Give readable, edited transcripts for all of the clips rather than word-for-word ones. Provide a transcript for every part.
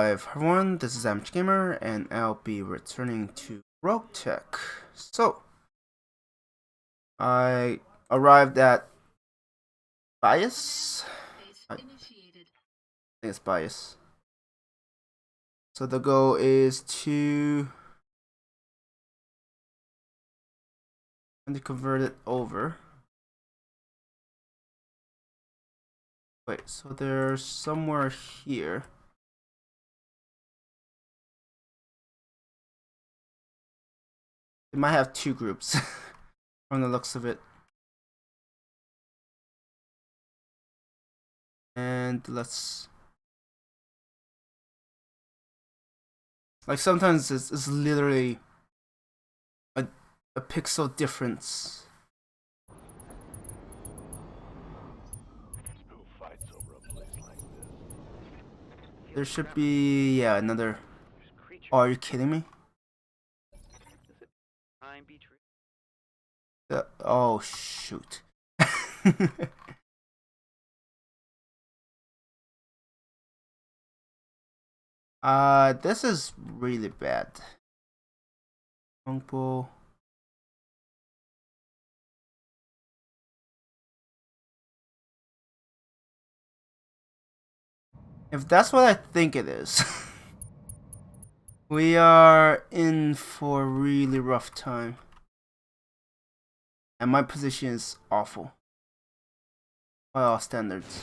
Hi everyone, this is Gamer, and I'll be returning to Roguetech. So, I arrived at Bias. I think it's Bias. So the goal is to convert it over. Wait, so there's somewhere here. It might have two groups from the looks of it. And let's... Like sometimes it's literally a pixel difference. Who fights over a place like this? There should be, yeah, another... Oh, are you kidding me? Oh, shoot. This is really bad. Uncle. If that's what I think it is, we are in for a really rough time. And my position is awful. By all standards.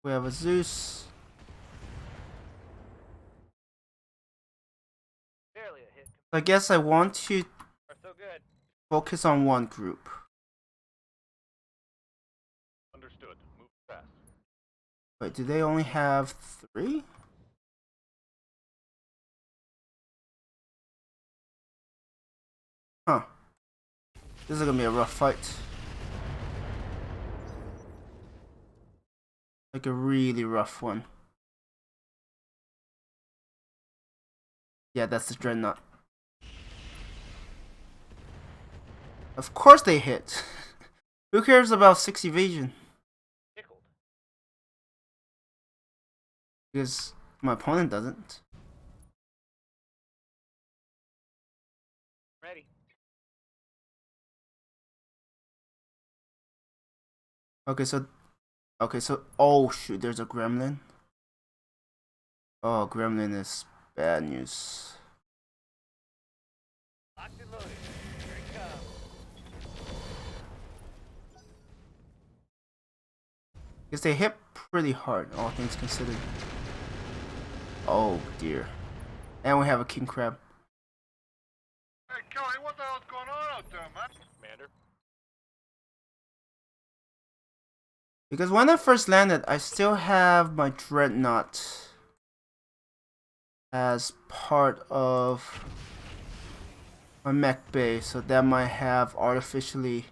We have a Zeus. I guess I want to focus on one group. Understood. Move fast. Wait, do they only have 3? Huh. This is gonna be a rough fight. Like a really rough one. Yeah, that's the Dreadnought. Of course they hit. Who cares about 6 evasion? Because my opponent doesn't. Ready. Okay, so oh shoot, there's a gremlin. Oh, gremlin is bad news. Locked and loaded. Here it comes. Because they hit pretty hard, all things considered. Oh dear. And we have a king crab. Hey Kelly, what the hell's going on out there, man? Commander. Because when I first landed, I still have my Dreadnought as part of my mech bay, so that might have artificially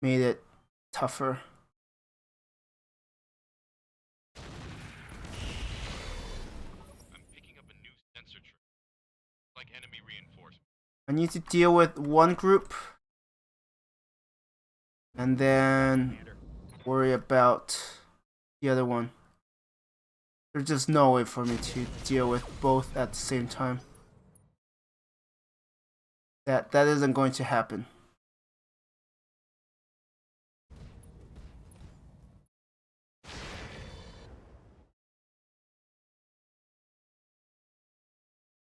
made it tougher. I'm picking up a new sensor trip. Like enemy reinforcement. I need to deal with one group and then worry about the other one. There's just no way for me to deal with both at the same time. That isn't going to happen.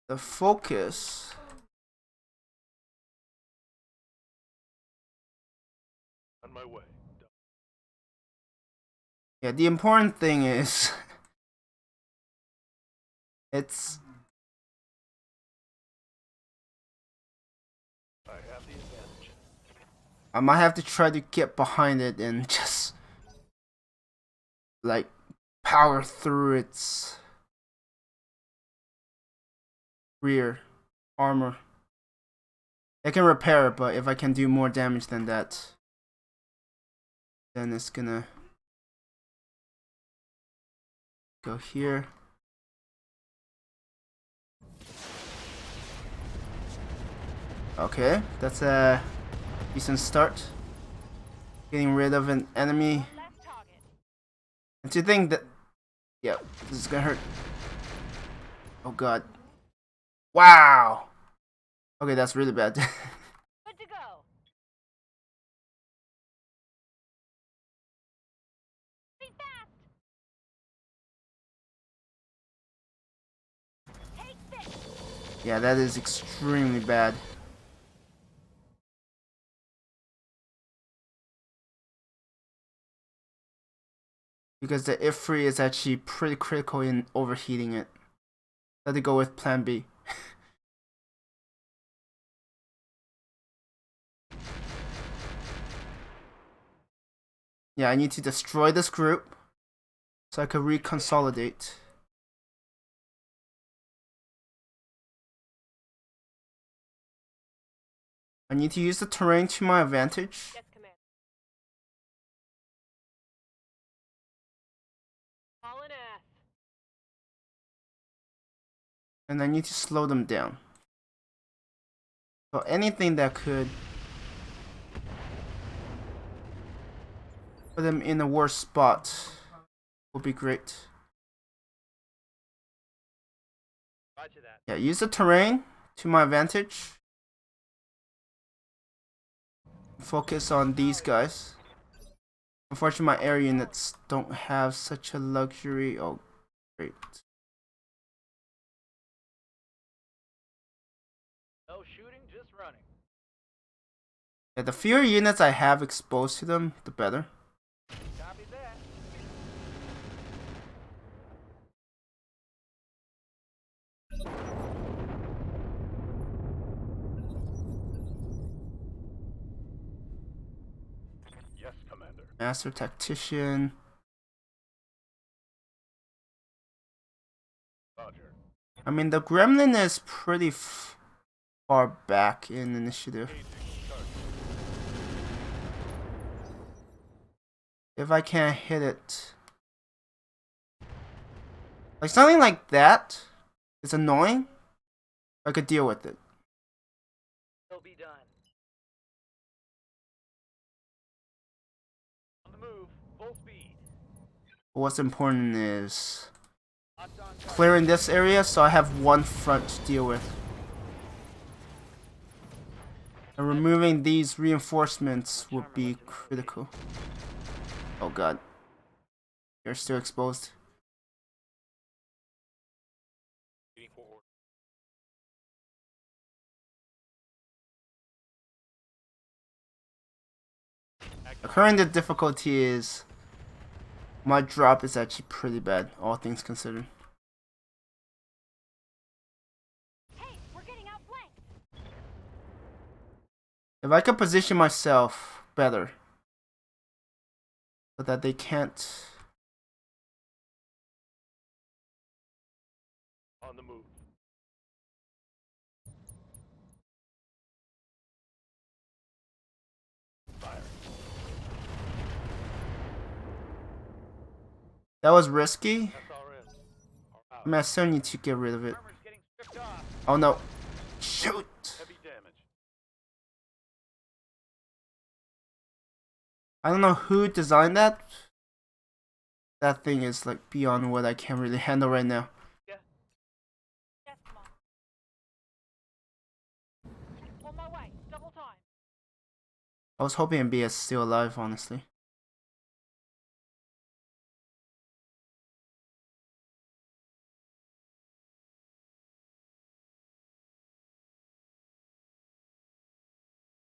The focus. On my way. Yeah, the important thing is it's I have the advantage. I might have to try to get behind it and just like power through its rear armor. I can repair it, but if I can do more damage than that, then it's gonna go here. Okay, that's a Decent start. Getting rid of an enemy. And to think that, yeah, this is gonna hurt. Oh god. Wow. Okay, that's really bad. Good to go. Be fast. Take this. Yeah, that is extremely bad. Because the Ifrit is actually pretty critical in overheating it. Let it go with plan B. Yeah, I need to destroy this group so I can reconsolidate. I need to use the terrain to my advantage. Yes, Commander. Hauling ass. And I need to slow them down. So anything that could put them in a worse spot would be great. Roger that. Yeah, use the terrain to my advantage. Focus on these guys. Unfortunately, my air units don't have such a luxury. Oh, great. No shooting, just running. Yeah, the fewer units I have exposed to them, the better. Copy that. Yes, Commander. Master Tactician. Roger. I mean, the Gremlin is pretty far back in initiative. If I can't hit it. Like, something like that is annoying. I could deal with it. It'll be done. On the move, full speed. But what's important is clearing this area so I have one front to deal with. And removing these reinforcements would be critical. Oh god. You're still exposed. Waiting for order. The current difficulty is my drop is actually pretty bad, all things considered. Hey, we're getting outflanked. If I could position myself better so that they can't. On the move. Fire. That was risky. SRS. Are out. I mean, I still need to get rid of it. Armor's getting stripped off. Oh no. Shoot! Heavy damage. I don't know who designed that. That thing is like beyond what I can really handle right now. Yes, Mom. On my way. Double time. I was hoping MB is still alive, honestly.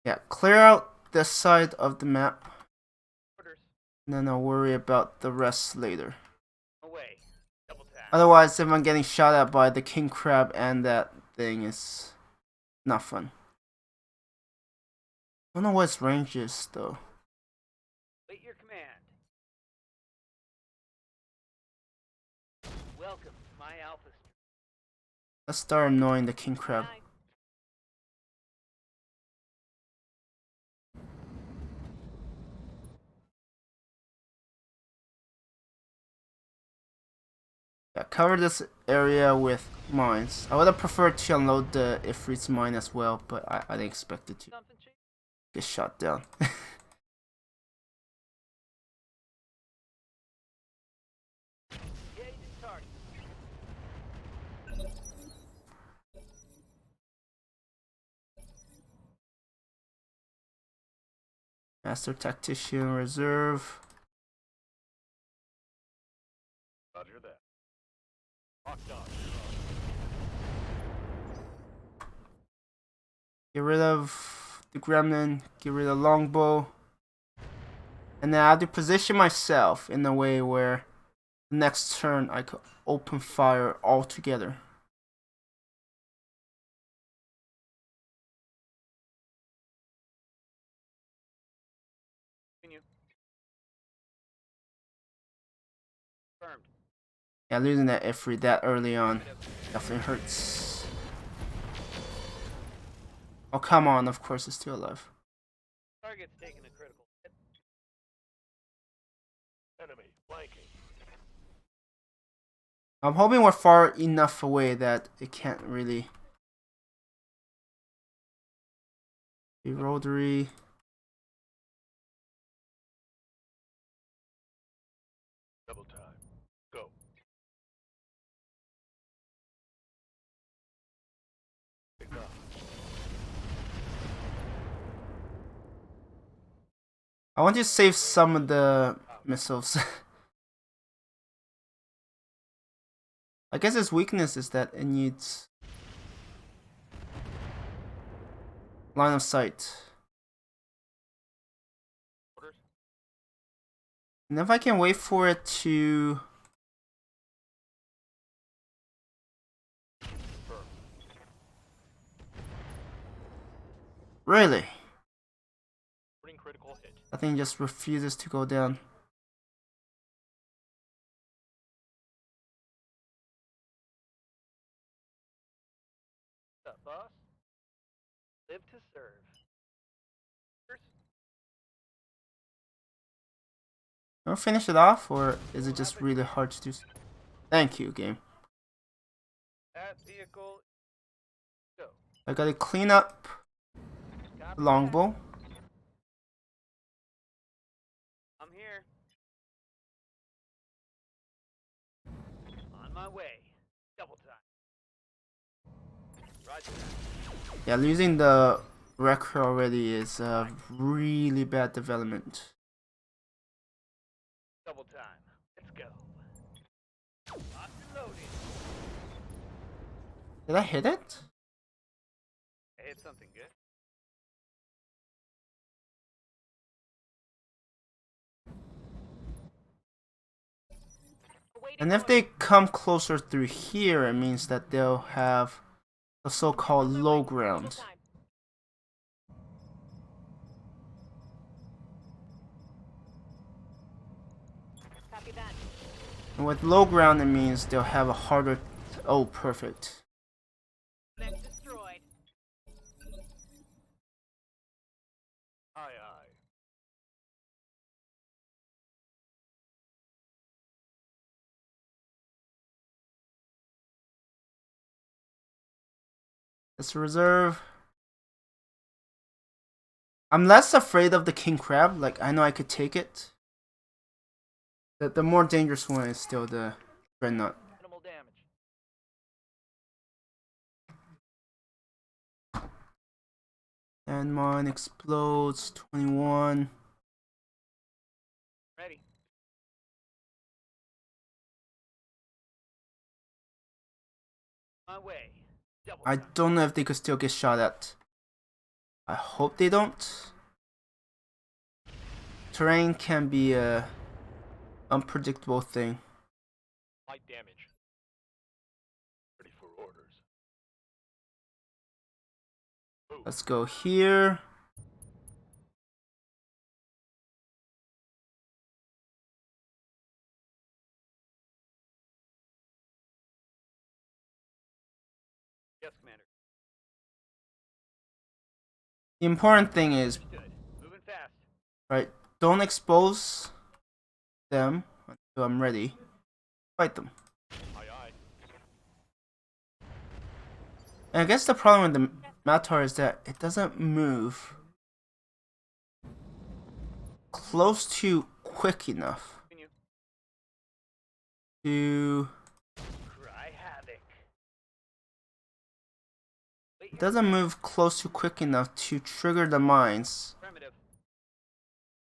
Yeah, clear out this side of the map. Orders. And then I'll worry about the rest later. Away. Double tap. Otherwise, if I'm getting shot at by the king crab and that thing, is not fun. I don't know what its range is, though. Wait your command. Welcome to my alpha. Let's start annoying the king crab. Nice. Yeah, cover this area with mines. I would have preferred to unload the Ifrit's mine as well, but I didn't expect it to. Something cheap. get shot down. Master Tactician Reserve. Roger that. Locked on. Get rid of the gremlin. Get rid of longbow. And then I have to position myself in a way where the next turn I could open fire altogether. Continue. Confirmed. Yeah, losing that Ifrit that early on definitely hurts. Oh, come on. Of course, it's still alive. Target's taking a critical hit. Enemy flanking. I'm hoping we're far enough away that it can't really be rotary. Double time. Go. Pick up. I want to save some of the missiles. I guess its weakness is that it needs line of sight. Orders. And if I can wait for it to... Confirmed. Really? Reporting critical hit. That thing just refuses to go down. What's up, boss? Live to serve. First, Can we finish it off, or is it just really hard to do? Thank you, game. that vehicle. Go. I gotta clean up Copy the longbow. that. I'm here. On my way. Double time. Roger that. Yeah, losing the wrecker already is a really bad development. Double time. Let's go. Locked and loaded. Did I hit it? I hit something good. And if they come closer through here, it means that they'll have the so-called low ground. Copy that. And with low ground, it means they'll have a harder... Oh, perfect. Mech destroyed. Aye, aye. It's a reserve. I'm less afraid of the king crab. Like, I know I could take it. The more dangerous one is still the dreadnought. Minimal damage. And mine explodes. 21. Ready. My way. Double I time. don't know if they could still get shot at. I hope they don't. Terrain can be a unpredictable thing. Light damage. Ready for orders. Move. Let's go here. Yes, Commander. The important thing is, Understood. Moving fast. right, don't expose them until I'm ready. Fight them. Aye, aye. And I guess the problem with the Matar is that it doesn't move close to quick enough Continue. to. Cry havoc. Wait, It doesn't move close to quick enough to trigger the mines primitive.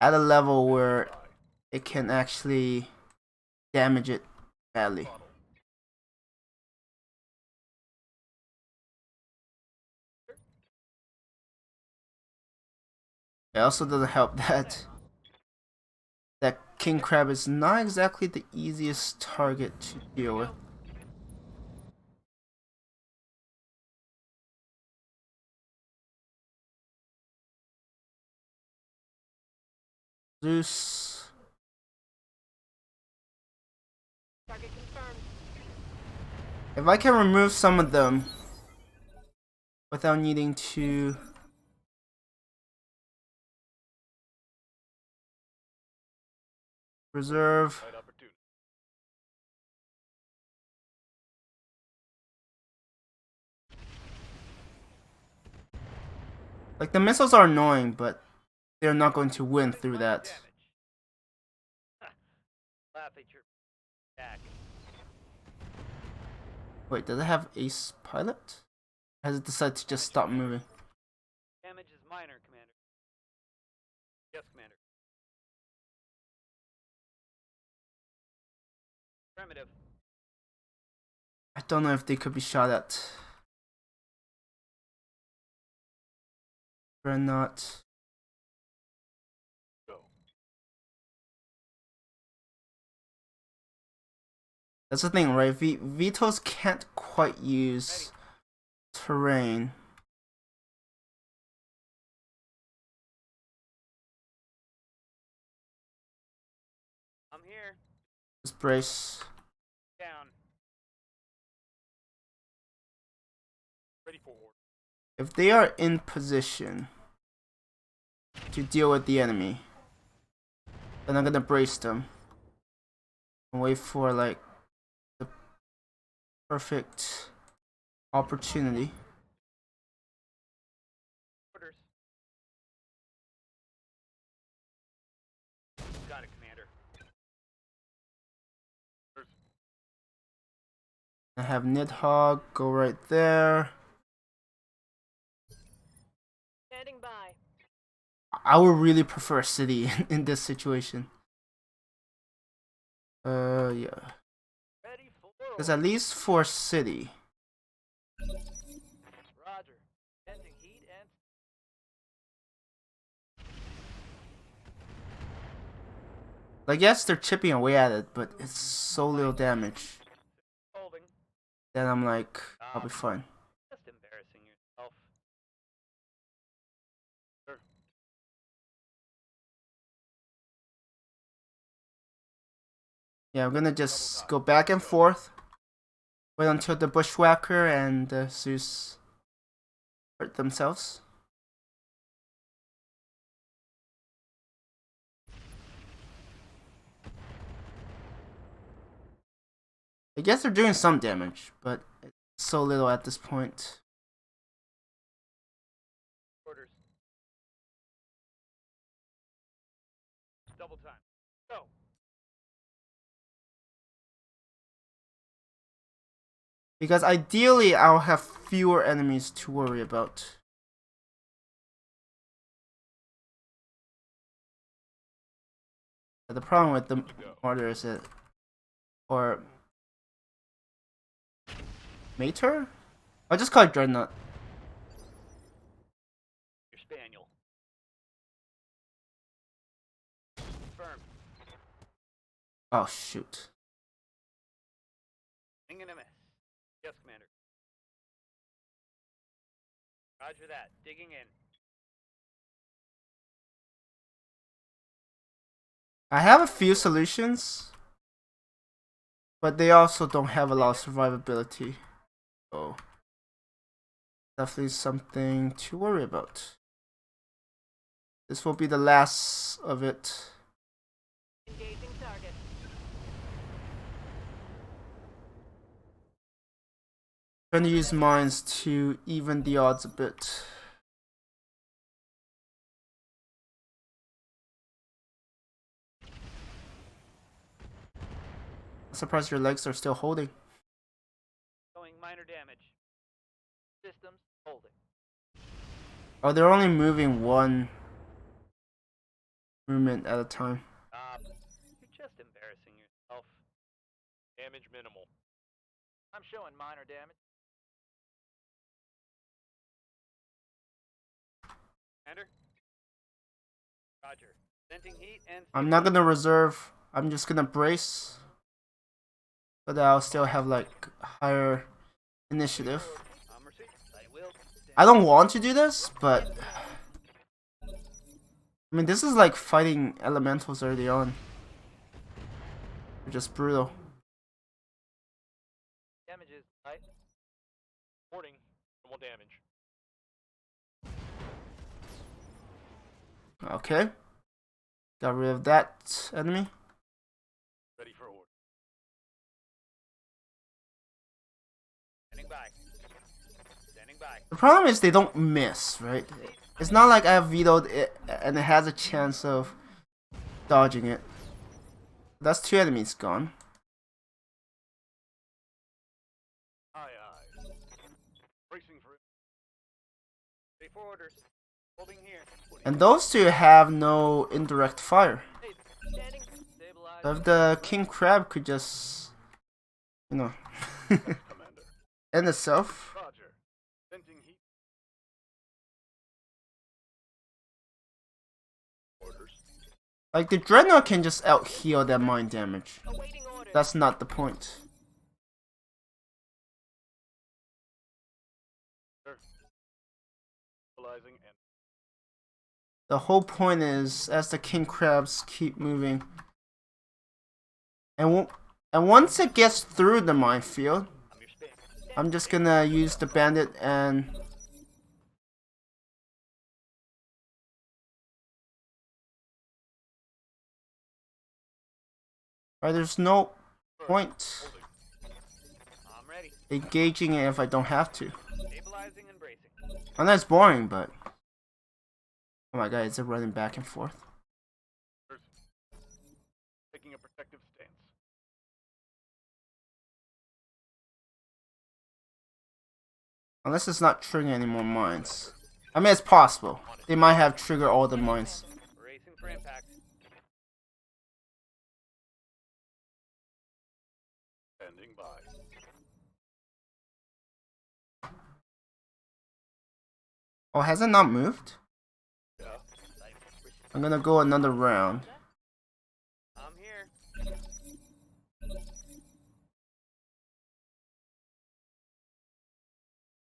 at a level where it can actually damage it badly. It also doesn't help that king crab is not exactly the easiest target to deal with. Zeus. Target confirmed. If I can remove some of them without needing to reserve. Right opportunity. Like, the missiles are annoying, but they're not going to win through that. Damage. Laugh at your back. Wait, does it have ace pilot? Or has it decided to just stop moving? Damage is minor, Commander. Yes, Commander. Primitive. I don't know if they could be shot at. Or not. Go. That's the thing, right? Vetoes can't quite use terrain. I'm here. Just brace. Down. Ready for order. If they are in position to deal with the enemy, then I'm gonna brace them and wait for like the perfect opportunity. Orders. Got it, Commander. I have Nidhogg go right there. Standing by. I would really prefer city in this situation. Yeah. Ready for Because at least for city, Roger. Sensing heat and like, yes, they're chipping away at it, but it's so little damage holding. that I'm like, I'll be fine. Just embarrassing yourself. Yeah, I'm gonna just go back and forth. Wait until the Bushwhacker and Zeus hurt themselves. I guess they're doing some damage, but it's so little at this point. Orders. Double time. Go. Because ideally, I'll have fewer enemies to worry about. But the problem with the order is it, or Mater? I'll just call it Dreadnought. Your spaniel. Confirm. Oh shoot. Swing and a miss. Yes, Commander. Roger that. Digging in. I have a few solutions, but they also don't have a lot of survivability. So definitely something to worry about. This will be the last of it. Engaging target. Trying to use mines to even the odds a bit. Surprised your legs are still holding. Showing minor damage. Systems holding. Oh, they're only moving one movement at a time. You're just embarrassing yourself. Damage minimal. I'm showing minor damage. Commander? Roger. Venting heat and... I'm not gonna reserve. I'm just gonna brace. But I'll still have like higher initiative. I don't want to do this, but I mean this is like fighting elementals early on. They're just brutal. Damages, right? Warning. Normal damage. Okay. Got rid of that enemy. Ready for order. Standing by. Standing by. The problem is they don't miss, right? It's not like I have vetoed it and it has a chance of dodging it. That's 2 enemies gone. Aye, aye. Bracing for it. Ready for orders. Holding here. And those 2 have no indirect fire. Standing. Stabilize. So if the king crab could just, you know, Commander. end itself. Roger. Venting heat. Orders. Like the dreadnought can just out heal that mine damage. Awaiting orders. That's not the point. Stabilizing and The whole point is as the king crabs keep moving, and once it gets through the minefield, I'm your spin. I'm just gonna use the bandit and right, there's no point I'm ready. engaging it if I don't have to. Stabilizing and bracing. I know it's boring, but oh my god, is it running back and forth? taking a protective stance. Unless it's not triggering any more mines. I mean, it's possible. They might have triggered all the mines. Bracing for impact. Standing by. Oh, has it not moved? Yeah. I'm gonna go another round. I'm here.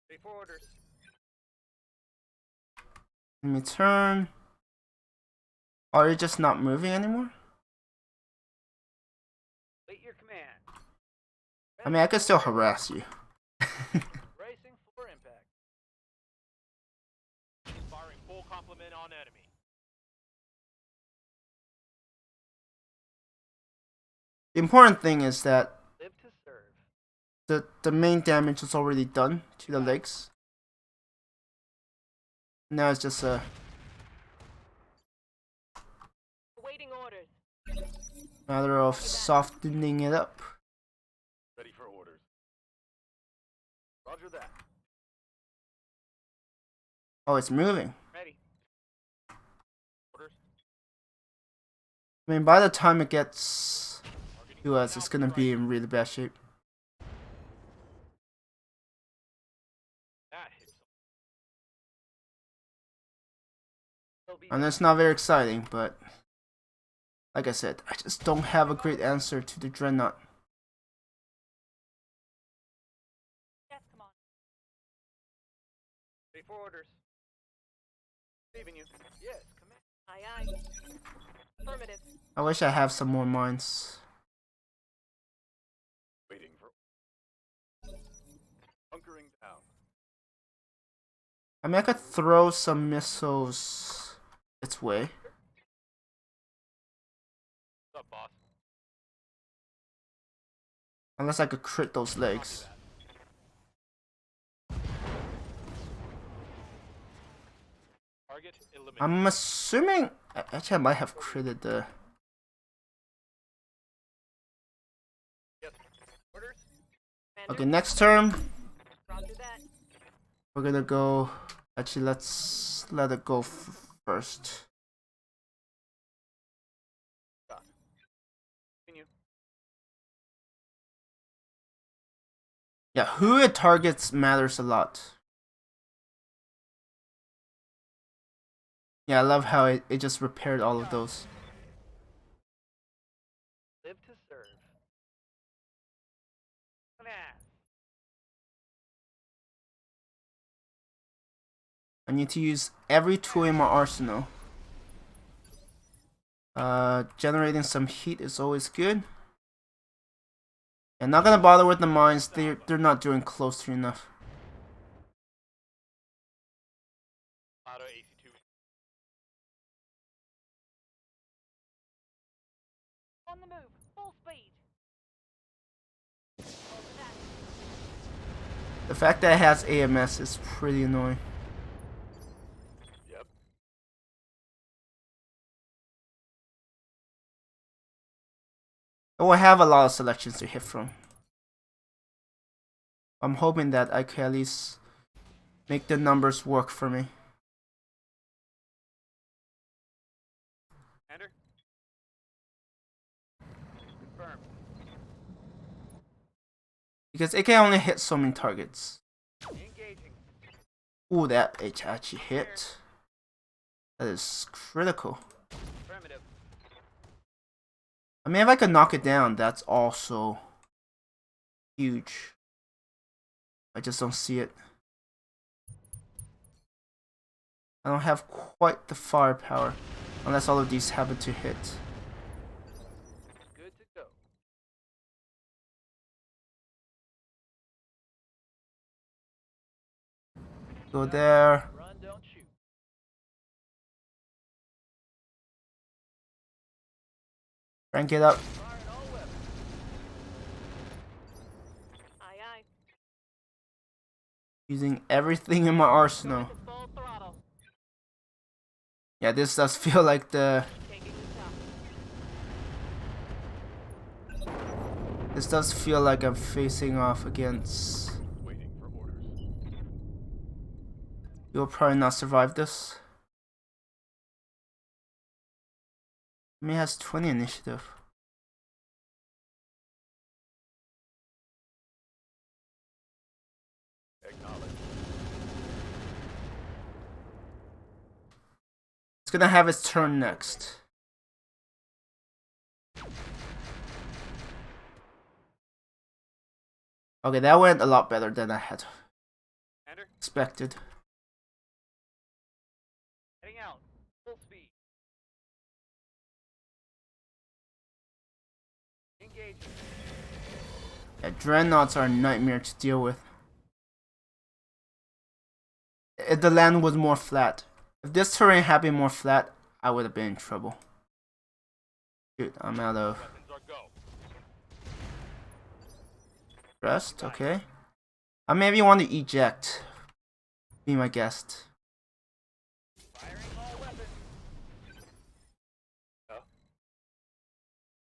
Ready for orders. Let me turn. Oh, you're just not moving anymore? Wait your command. I mean, I could still harass you. Bracing for impact. Firing full complement on enemy. The important thing is that Live to serve. the main damage is already done to the legs. Now it's just a Awaiting orders. matter of softening it up. Ready for orders. Roger that. Oh, it's moving. Ready. Orders. I mean, by the time it gets to us, it's gonna be in really bad shape. That hits. And it's not very exciting, but like I said, I just don't have a great answer to the dreadnought. Yes, come on. Ready for orders. Receiving you. Yes, command. Aye, aye. Affirmative. I wish I have some more mines. Waiting for. Bunkering down. I mean, I could throw some missiles its way. What's up, boss? Unless I could crit those Copy legs. that. Target eliminated. I'm assuming... Actually, I might have critted the... Okay, next turn Roger that. we're gonna go. Actually, let's let it go first. Continue. Yeah, who it targets matters a lot. Yeah, I love how it just repaired all of those. Live to serve. Nah. I need to use every tool in my arsenal. Generating some heat is always good. And not gonna bother with the mines. They're not doing close to enough. Auto AC2. On the move. Full speed. Over that. The fact that it has AMS is pretty annoying. Yep. I will have a lot of selections to hit from. I'm hoping that I can at least make the numbers work for me. Enter. Confirm. Because it can only hit so many targets. Engaging. Ooh, that it actually hit. That is critical. Affirmative. I mean, if I could knock it down, that's also huge. I just don't see it. I don't have quite the firepower, unless all of these happen to hit. Good to go. Go there. Run, don't shoot. Rank it up. Firing all weapons. Aye, aye. Using everything in my arsenal. To full throttle. Yeah, this does feel like the... Taking the top. This does feel like I'm facing off against... Waiting for orders. You'll probably not survive this. I mean, it has 20 initiative. Acknowledge. It's gonna have its turn next. Okay, that went a lot better than I had Enter. expected. Heading out. Full speed. Engaging. Yeah, dreadnoughts are a nightmare to deal with. If the land was more flat. If this terrain had been more flat, I would have been in trouble. Dude, I'm out of Weapons are go. rest, okay. I maybe want to eject. Be my guest. Firing all weapons.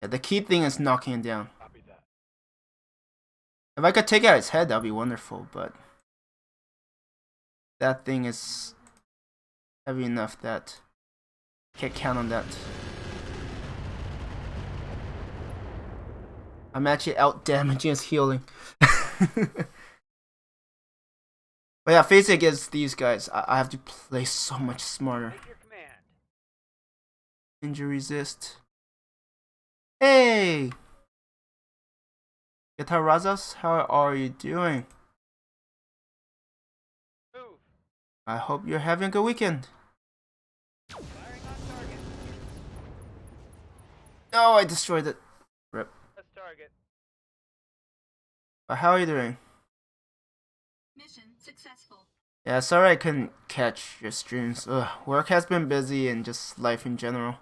Yeah, the key thing is knocking it down. Copy that. If I could take out its head, that'd be wonderful, but that thing is heavy enough that I can't count on that. I'm actually out damaging its healing. But yeah, facing against these guys, I have to play so much smarter. Take your command. Injury resist. Hey! Guitar Razas, how are you doing? Move. I hope you're having a good weekend. Firing on target. Oh, I destroyed it. Rip. Let's target. But how are you doing? Mission successful. Yeah, sorry I couldn't catch your streams. Ugh, work has been busy and just life in general.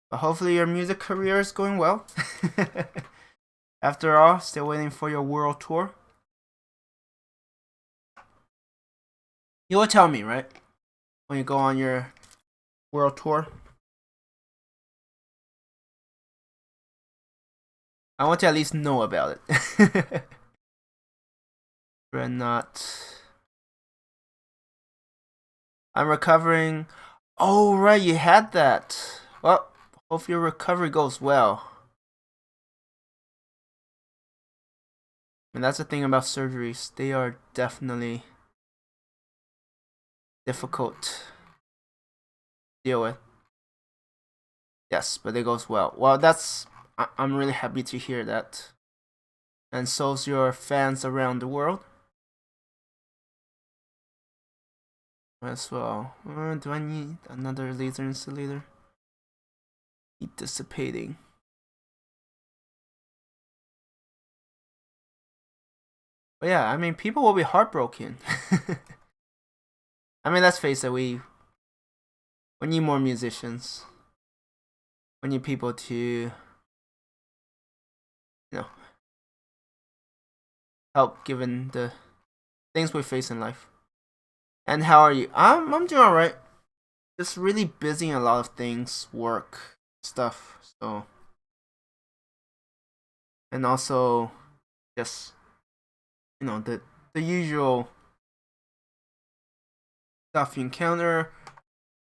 But hopefully your music career is going well. After all, still waiting for your world tour. You will tell me, right? When you go on your world tour. I want to at least know about it. Dreadnought. I'm recovering. Oh, right, you had that. Well, hope your recovery goes well. And that's the thing about surgeries. They are definitely difficult to deal with. Yes, but it goes well. Well, I'm really happy to hear that. And so's your fans around the world. As well. Do I need another laser insulator? Heat dissipating. But yeah, I mean, people will be heartbroken. I mean, let's face it, we need more musicians. We need people to, you know, help given the things we face in life. And how are you? I'm doing alright. Just really busy in a lot of things, work, stuff, so. And also, just, you know, the usual stuff you encounter.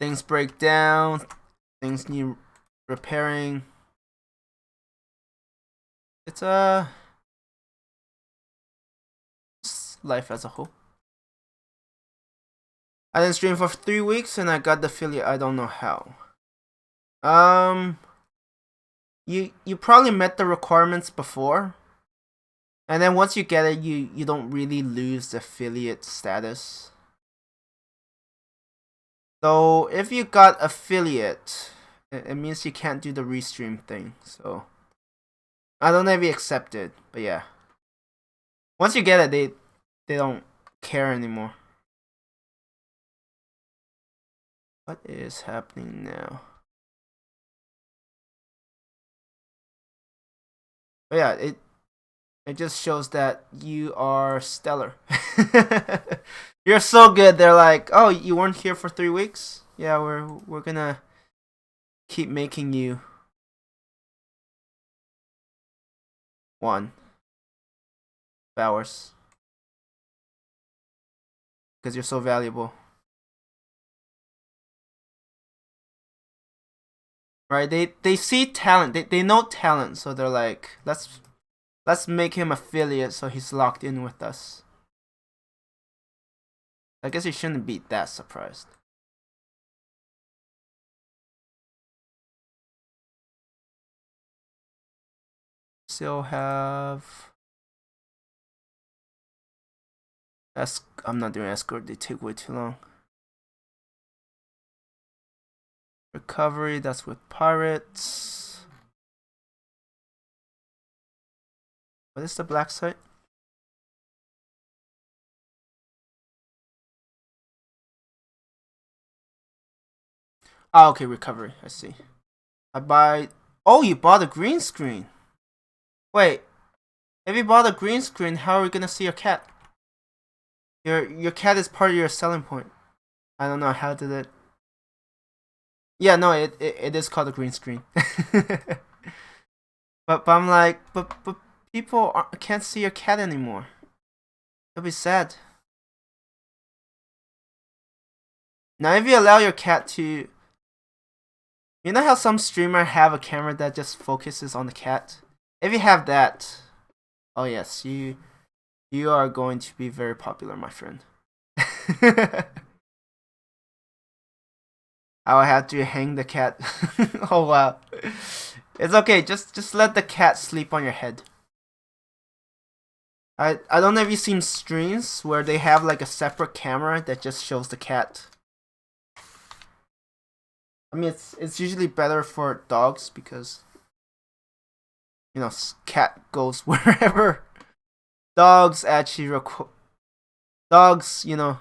Things break down, things need repairing. It's life as a whole. I didn't stream for 3 weeks and I got the affiliate. I don't know how. You probably met the requirements before, and then once you get it, you don't really lose the affiliate status. So if you got affiliate, it means you can't do the restream thing. So I don't know if you accept it, but yeah. Once you get it, they don't care anymore. What is happening now? But yeah, it just shows that you are stellar. You're so good. They're like, oh, you weren't here for 3 weeks? Yeah, we're gonna keep making you one hours because you're so valuable. Right? They see talent. They know talent, so they're like, let's make him affiliate so he's locked in with us. I guess you shouldn't be that surprised. Still have I'm not doing escort, they take way too long. Recovery, that's with pirates. What is the black site? Oh, okay, recovery, I see. I buy. Oh, you bought a green screen. Wait, if you bought a green screen, how are we gonna see your cat? Your cat is part of your selling point. I don't know how did it. Yeah, no, it is called a green screen. but I'm like, but people can't see your cat anymore. It'll be sad. Now, if you allow your cat to, you know how some streamer have a camera that just focuses on the cat. If you have that, oh yes, you are going to be very popular, my friend. I will have to hang the cat. Oh wow. It's okay, just let the cat sleep on your head. I don't know if you've seen streams where they have like a separate camera that just shows the cat. I mean, it's usually better for dogs because, you know, cat goes wherever. Dogs actually dogs, you know,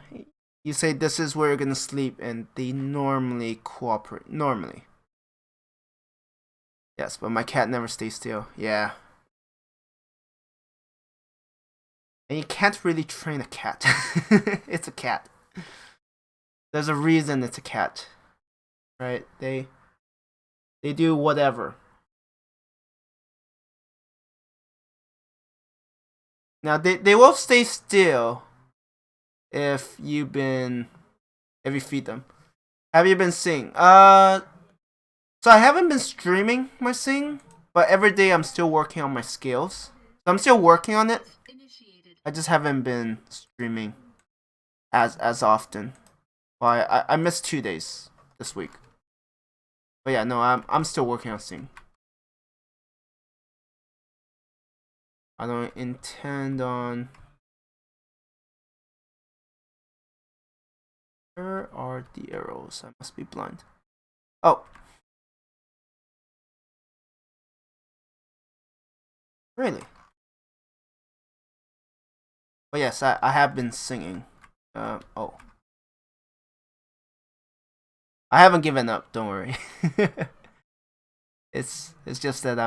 you say this is where you're gonna sleep and they normally cooperate. Normally. Yes, but my cat never stays still. Yeah. And you can't really train a cat. It's a cat. There's a reason it's a cat. Right? They do whatever. Now they will stay still if you feed them. Have you been singing? So I haven't been streaming my sing, but every day I'm still working on my skills. So I'm still working on it. Initiated. I just haven't been streaming as often. Well, I missed 2 days this week. But yeah, no, I'm still working on sing. I don't intend on. Where are the arrows? I must be blind. Oh. Really? But yes, I have been singing. Oh. I haven't given up, don't worry. it's just that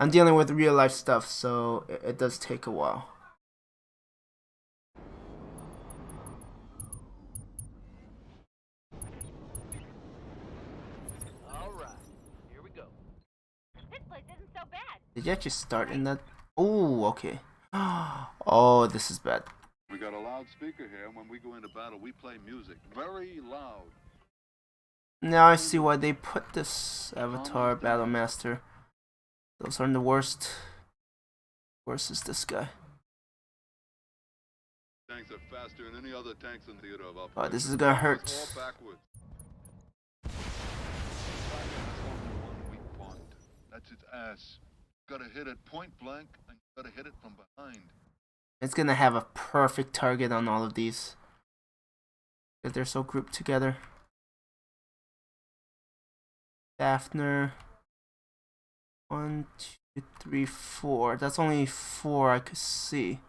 I'm dealing with real life stuff, so it does take a while. All right, here we go. This place isn't so bad. Did you actually start in that? Oh, okay. Oh, this is bad. We got a loudspeaker here, and when we go into battle, we play music very loud. Now I see why they put this avatar Battlemaster. Those are the worst. Worst is this guy. Tanks are faster than any other tanks in theater of operation. Oh, this is gonna hurt. All backwards. That's only one weak point. That's its ass. Gotta hit it point blank, and you gotta hit it from behind. It's gonna have a perfect target on all of these. Because they're so grouped together. Daphner. 1, 2, 3, 4. That's only 4 I could see.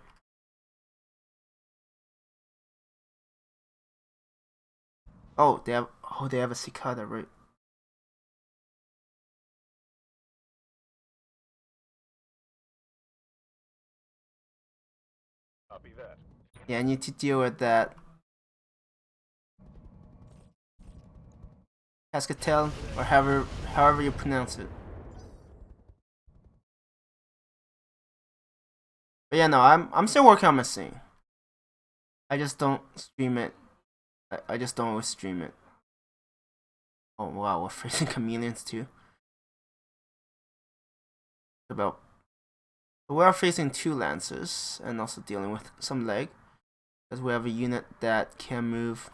Oh, they have a cicada, right? Copy that. Yeah, I need to deal with that. Cascatel, or however you pronounce it. But yeah, no, I'm still working on my scene. I just don't stream it. I just don't always stream it. Oh wow, we're facing chameleons too. About we are facing 2 lancers and also dealing with some leg, because we have a unit that can move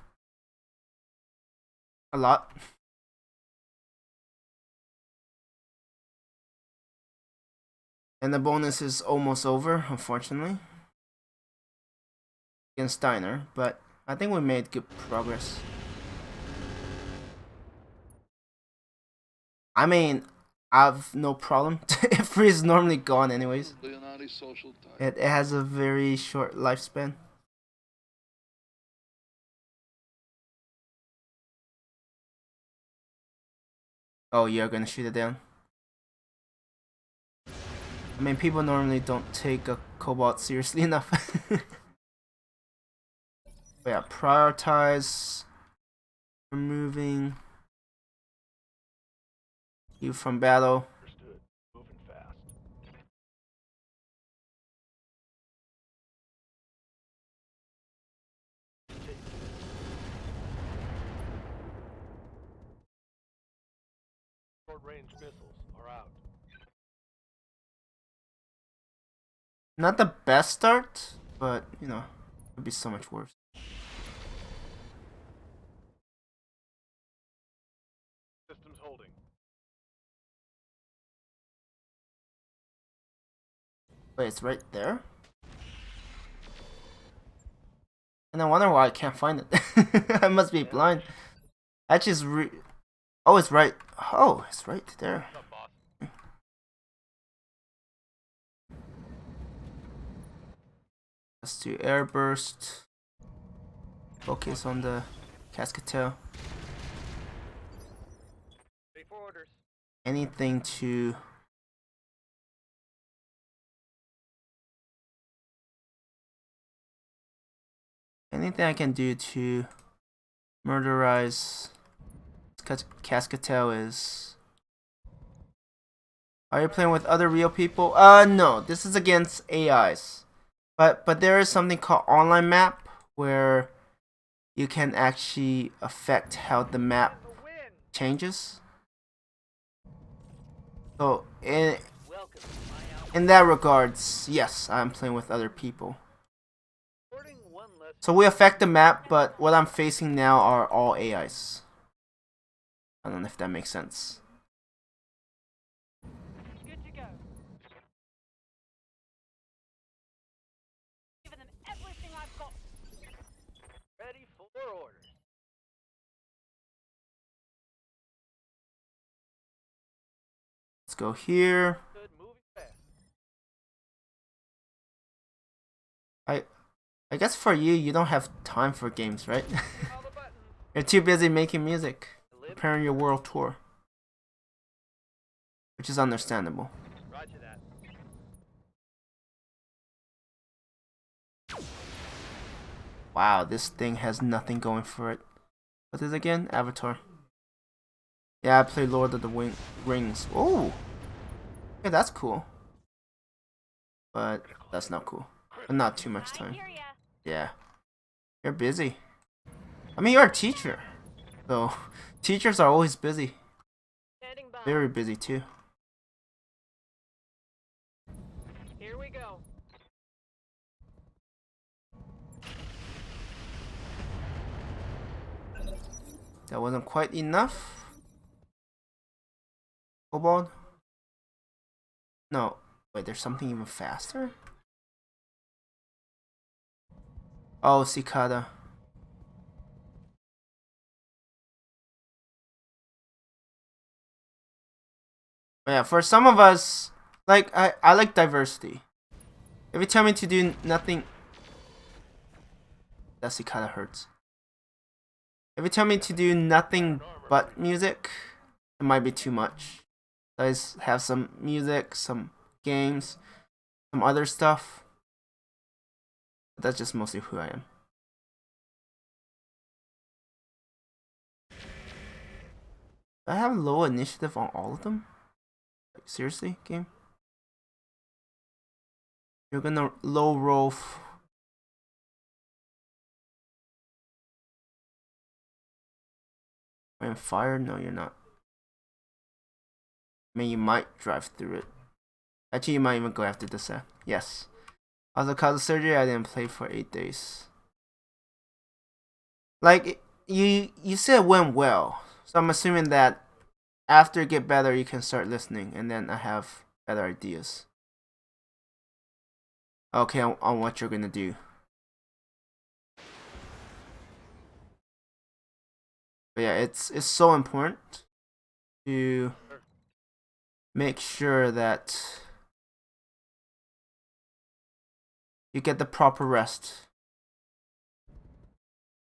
a lot. And the bonus is almost over, unfortunately, against Steiner, but I think we made good progress. I mean, I've no problem. If free is normally gone anyways. Leonardo's social type. It has a very short lifespan. Oh, you're gonna shoot it down? I mean, people normally don't take a cobalt seriously enough. But yeah, prioritize removing you from battle. Understood. Moving fast. Short-range missiles are out. Not the best start, but you know, it could be so much worse. Systems holding. Wait, it's right there? And I wonder why I can't find it. I must be blind. Actually, oh, it's right. Oh, it's right there. What's up, boss? Let's do air burst. Focus on the Cascatel. Wait for orders. Anything to anything I can do to murderize Cascatel is. Are you playing with other real people? No, this is against AIs. But there is something called online map where you can actually affect how the map The win. changes. So Welcome to my out. in that regards, yes, I'm playing with other people. Recording one less. So we affect the map, but what I'm facing now are all AIs. I don't know if that makes sense. Good to go. Giving them everything I've got. Ready for orders. Let's go here. Good, moving fast. I guess for you, you don't have time for games, right? All the buttons. You're too busy making music, Live. preparing your world tour, which is understandable. Roger that. Wow, this thing has nothing going for it. What is it again? Avatar. Yeah, I play Lord of the Rings. Oh, yeah, that's cool. But that's not cool. But not too much I time. hear ya. Yeah, you're busy. I mean, you're a teacher, so teachers are always busy. Standing by. Very busy too. Here we go. That wasn't quite enough. Kobold? No. Wait, there's something even faster? Oh, Cicada. Yeah, for some of us, like, I like diversity. If you tell me to do nothing... That Cicada hurts. If you tell me to do nothing but music, it might be too much. Let's have some music, some games, some other stuff. But that's just mostly who I am. Do I have low initiative on all of them? Like, seriously, game? You're gonna low roll. When fire? No, you're not. I mean, you might drive through it. Actually, you might even go after the set. Yes. As a cause of surgery, I didn't play for 8 days. Like, you said it went well. So I'm assuming that after you get better, you can start listening. And then I have better ideas. Okay, on what you're gonna do. But yeah, it's so important to make sure that you get the proper rest.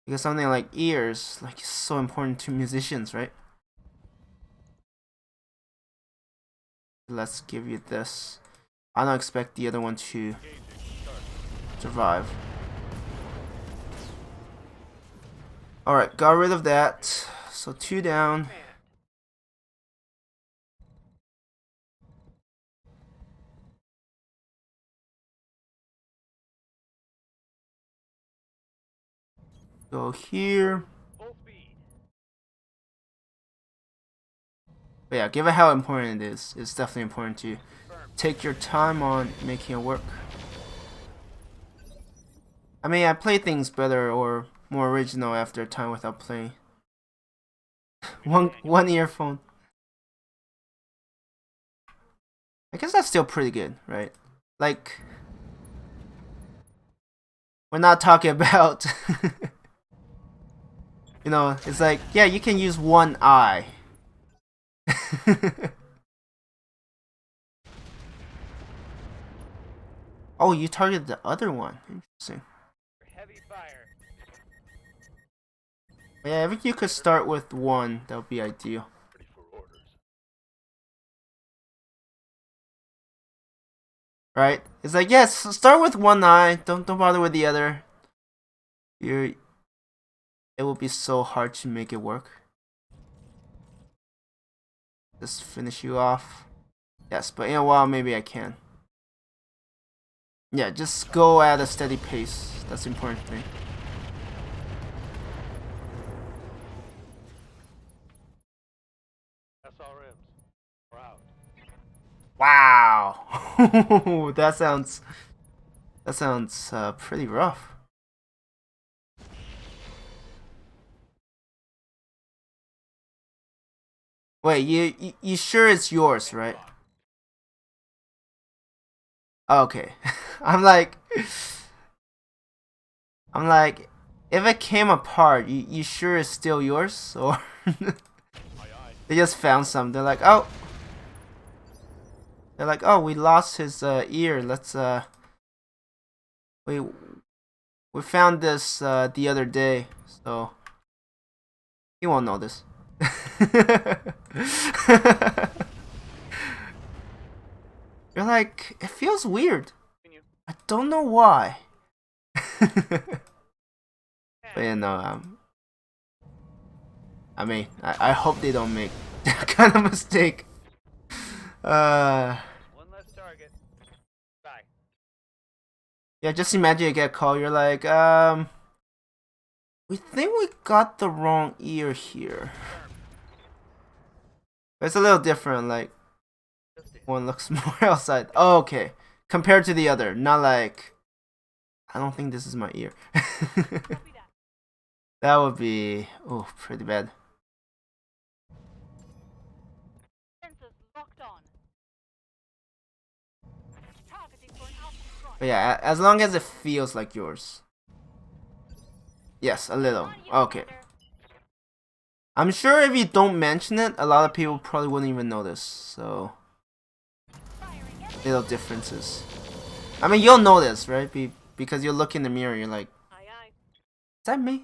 Because something like ears, like, is so important to musicians, right? Let's give you this. I don't expect the other one to survive. Alright, got rid of that. So 2 down. Go here. Full speed. But yeah, given how important it is, it's definitely important to take your time on making it work. I mean, I play things better or more original after a time without playing. one earphone. I guess that's still pretty good, right? Like, we're not talking about you know, it's like, yeah, you can use one eye. Oh, you targeted the other one. Interesting. Heavy fire. Yeah, if you could start with one, that would be ideal. Ready for orders. Right? It's like, yes, start with one eye. Don't bother with the other. It will be so hard to make it work. Just finish you off. Yes, but in a while maybe I can. Yeah, just go at a steady pace. That's the important thing. SRMs are out. Wow, that sounds pretty rough. Wait, you sure it's yours, right? Okay. I'm like, if it came apart, you sure it's still yours, or they just found some? They're like, oh, we lost his ear. Let's we found this the other day, so he won't know this. You're like, it feels weird. I don't know why. But yeah, no, I mean, I hope they don't make that kind of mistake. One less target. Bye. Yeah, just imagine you get a call, you're like, we think we got the wrong ear here. It's a little different, like, one looks more outside. Oh, okay. Compared to the other, not like, I don't think this is my ear. That would be, oh, pretty bad. Sensors locked on. Targeting for an alpha strike. But yeah, as long as it feels like yours. Yes, a little. Okay. I'm sure if you don't mention it, a lot of people probably wouldn't even notice. So, little differences. I mean, you'll notice, right? Because you look in the mirror, you're like, Aye, aye. is that me?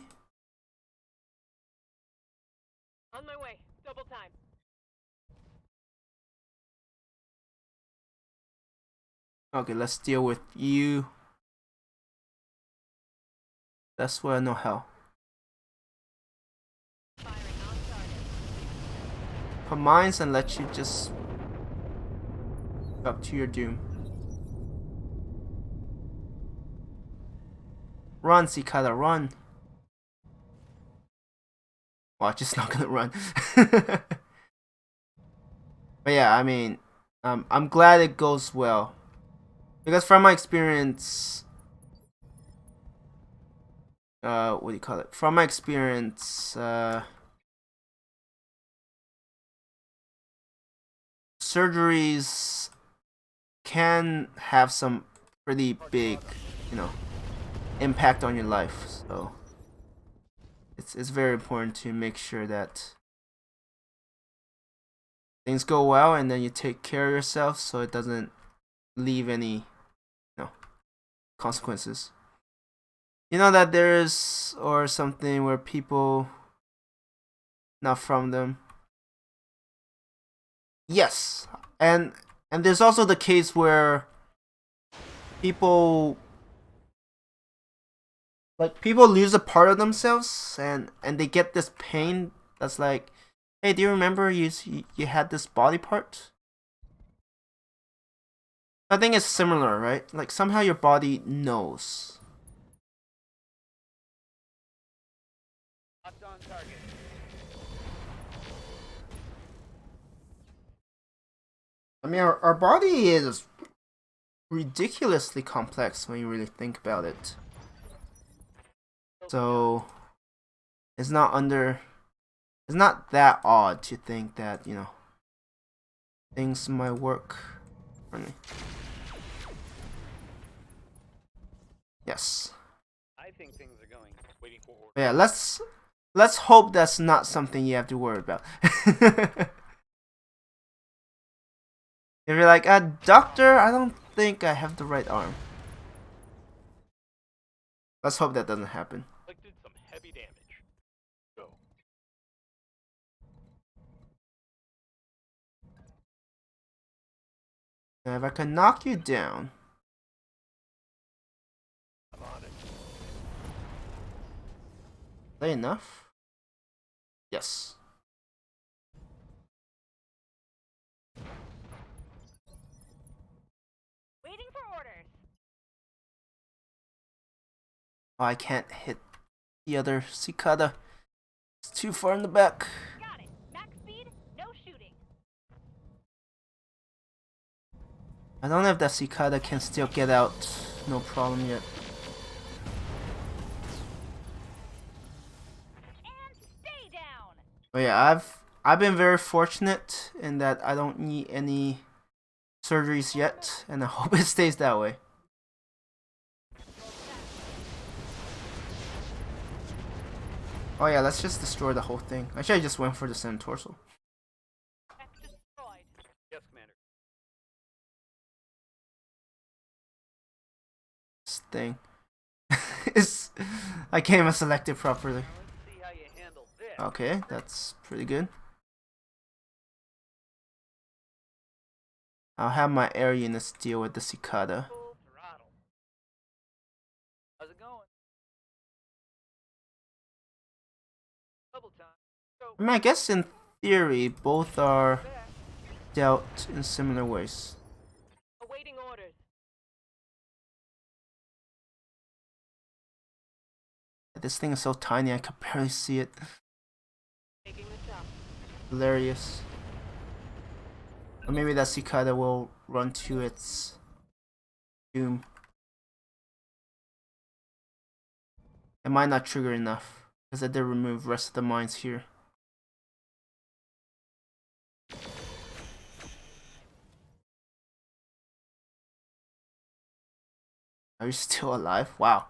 On my way. Double time. Okay, let's deal with you. That's where I know how. Firing on target. Put mines and let you just up to your doom. Run, Cicada, run. Watch, it's not gonna run. But yeah, I mean, I'm glad it goes well. Because from my experience, what do you call it? From my experience, surgeries can have some pretty big, you know, impact on your life. So it's very important to make sure that things go well, and then you take care of yourself so it doesn't leave any, you know, consequences. You know that there's or something where people not from them. Yes, and there's also the case where people lose a part of themselves and they get this pain that's like, hey, do you remember you had this body part? I think it's similar, right? Like somehow your body knows. Locked on target. I mean, our body is ridiculously complex when you really think about it. So it's not that odd to think that, you know, things might work for me. Yes. I think things are going. Waiting for orders. But yeah, let's hope that's not something you have to worry about. If you're like, doctor, I don't think I have the right arm. Let's hope that doesn't happen. Inflicted some heavy damage. Go. And if I can knock you down. I'm on it. Is that enough? Yes. Waiting for orders. Oh, I can't hit the other cicada. It's too far in the back. Got it. Max speed, no shooting. I don't know if that cicada can still get out. No problem yet. And stay down. But yeah, I've been very fortunate in that I don't need any surgeries yet, and I hope it stays that way. Oh yeah, let's just destroy the whole thing. Actually, I just went for the center torso. Mech destroyed. Yes, Commander. This thing. It's, I can't even select it properly. Now let's see how you handle this. Okay, that's pretty good. I'll have my air units deal with the cicada. Full throttle. How's it going? Double time. Go. I mean, I guess in theory, both are Back. dealt in similar ways. Awaiting orders. This thing is so tiny, I can barely see it. Taking the top. Hilarious. Or maybe that cicada will run to its doom. It might not trigger enough, because I did remove the rest of the mines here. Are you still alive? Wow.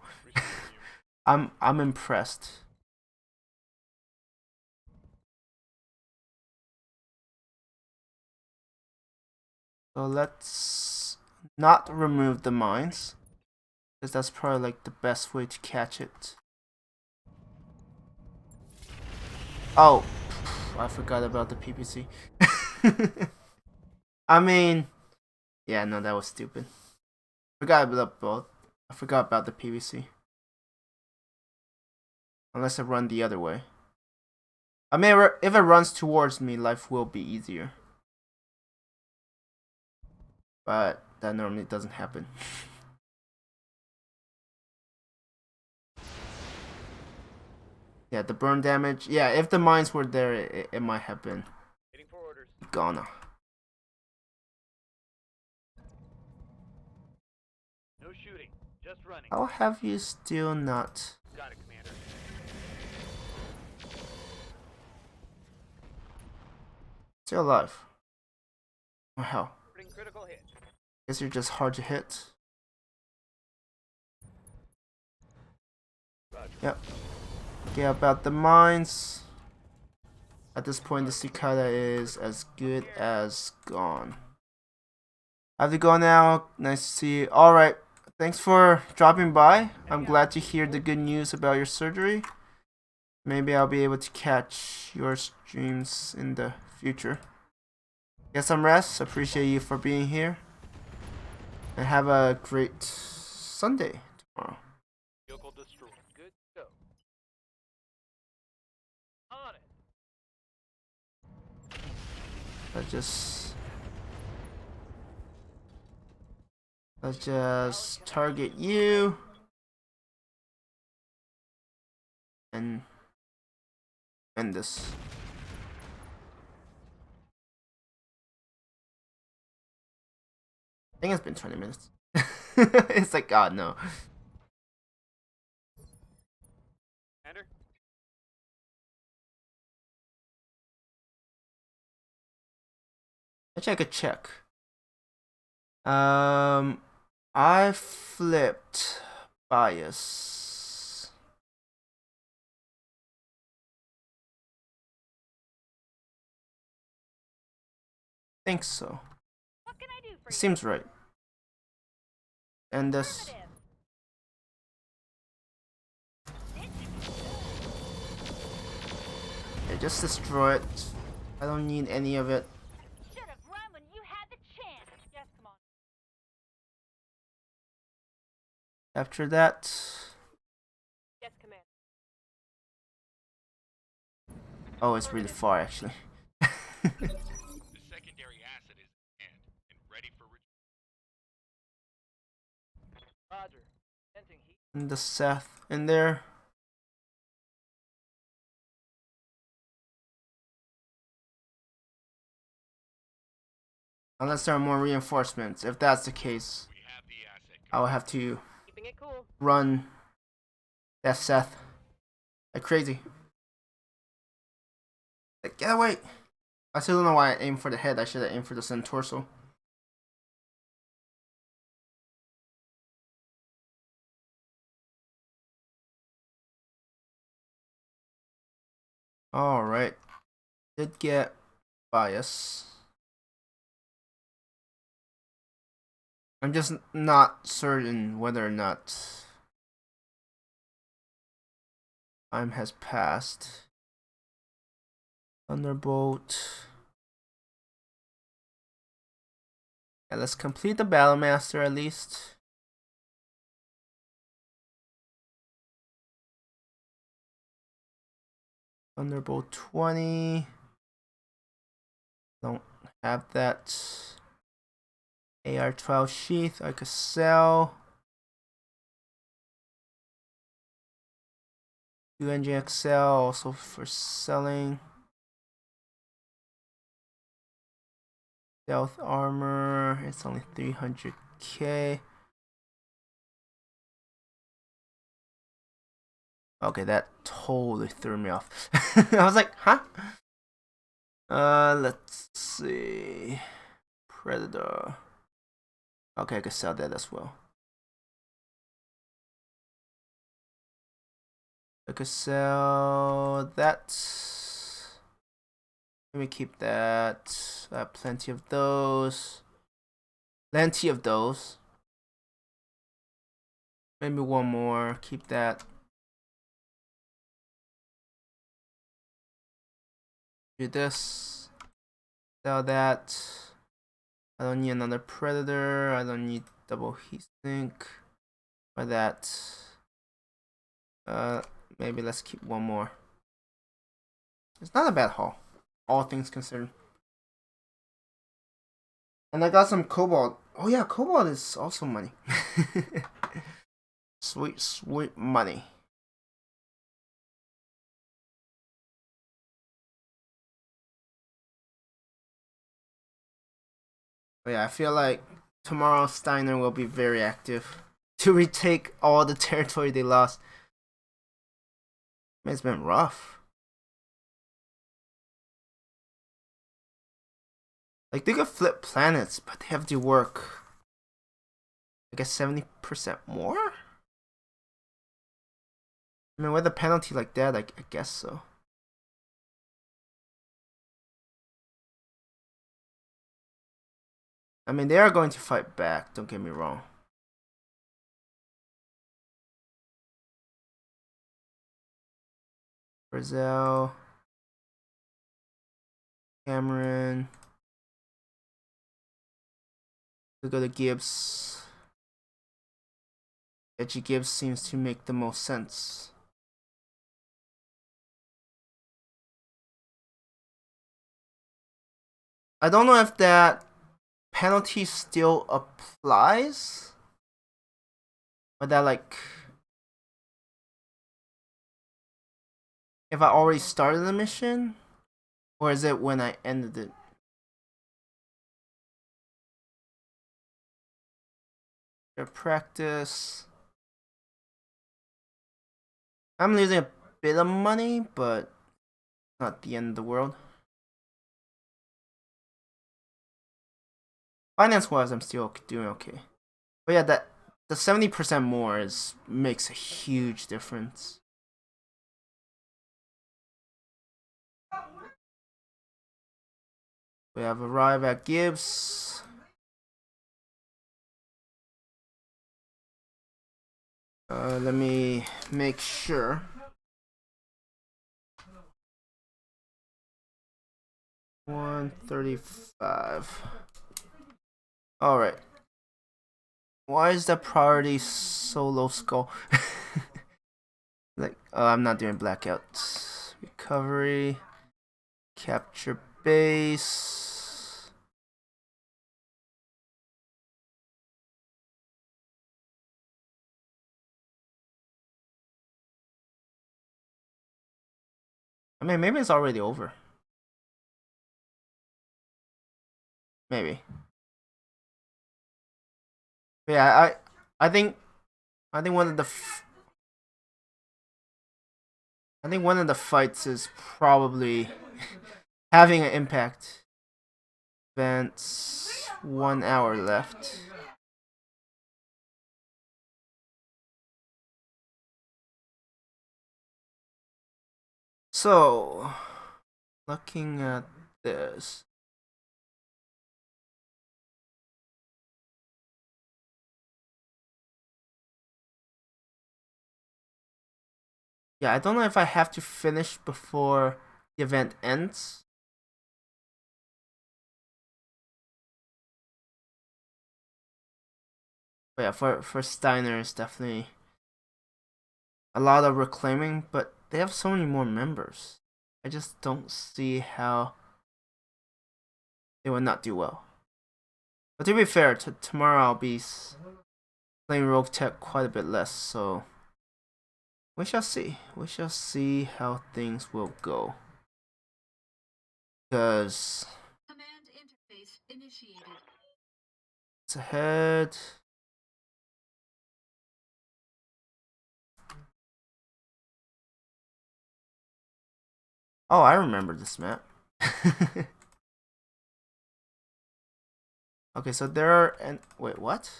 I'm impressed. So let's not remove the mines, because that's probably like the best way to catch it. Oh, I forgot about the PPC. I mean, yeah, no, that was stupid. Forgot about both. I forgot about the PVC. Unless I run the other way. I mean, if it runs towards me, life will be easier. But that normally doesn't happen. Yeah, the burn damage. Yeah, if the mines were there, it might have been Waiting for orders. gone. No shooting. Just running. How have you still not? Got it, Commander. Still alive. Wow. Putting critical hit. Guess you're just hard to hit. Roger. Yep. Okay, about the mines. At this point, the cicada is as good as gone. I have to go now. Nice to see you. Alright. Thanks for dropping by. I'm glad to hear the good news about your surgery. Maybe I'll be able to catch your streams in the future. Get some rest. Appreciate you for being here. And have a great Sunday tomorrow. Vehicle destroyed. Good to go. On it. Let's just target you and end this. I think it's been 20 minutes. It's like, God, no. Commander? Actually, I could check. I flipped bias. Think so. What can I do for you? Seems right. And this. Affirmative. Yeah, just destroy it. I don't need any of it. Should have run when you had the chance. Yes, come on. After that. Yes, command. Oh, it's really far actually. The secondary asset is in hand and ready for retrieval. Roger. Sensing heat. And the Seth in there. Unless there are more reinforcements. If that's the case, We have the asset. I will have to Keeping it cool. run that Seth like crazy. Like, get away! I still don't know why I aimed for the head. I should have aimed for the center torso. Alright. Did get bias. I'm just not certain whether or not time has passed. Thunderbolt. Yeah, let's complete the Battlemaster at least. Thunderbolt 20. Don't have that. AR-12 sheath I could sell. 2 engine XL also for selling. Stealth armor, it's only 300k. Okay, that totally threw me off. I was like, huh? Let's see. Predator. Okay, I could sell that as well. I could sell that. Let me keep that. I have plenty of those. Plenty of those. Maybe one more. Keep that. Do this. Sell that. I don't need another Predator. I don't need double heat sink. For that. Maybe let's keep one more. It's not a bad haul, all things considered. And I got some cobalt. Oh yeah, cobalt is also money. Sweet, sweet money. But yeah, I feel like tomorrow Steiner will be very active to retake all the territory they lost. It's been rough. Like, they could flip planets, but they have to work, I guess, 70% more? I mean, with a penalty like that, I guess so. I mean, they are going to fight back, don't get me wrong. Brazil. Cameron. We go to Gibbs. Edgy Gibbs seems to make the most sense. I don't know if that penalty still applies. Or that, like, if I already started the mission? Or is it when I ended it? Their practice. I'm losing a bit of money, but not the end of the world. Finance wise, I'm still doing okay. But yeah, the 70% more makes a huge difference. We have arrived at Gibbs. Let me make sure. $135. Alright. Why is the priority so low skull? Like, I'm not doing blackout. Recovery. Capture base. I mean, maybe it's already over. Maybe. But yeah, I think one of the I think one of the fights is probably having an impact. Events 1 hour left. So, looking at this. Yeah, I don't know if I have to finish before the event ends. But yeah, for Steiner, it's definitely a lot of reclaiming, but they have so many more members. I just don't see how they would not do well. But to be fair, tomorrow I'll be playing Roguetech quite a bit less, so we shall see. We shall see how things will go. Because Command interface initiated. it's ahead. Oh, I remember this map. Okay, so there are wait, what?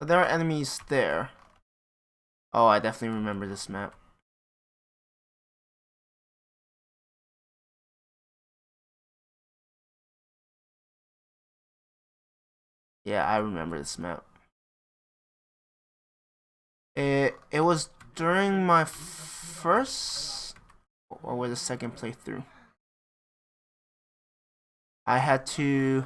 So there are enemies there. Oh, I definitely remember this map. Yeah, I remember this map. It was during my first or the second playthrough. I had to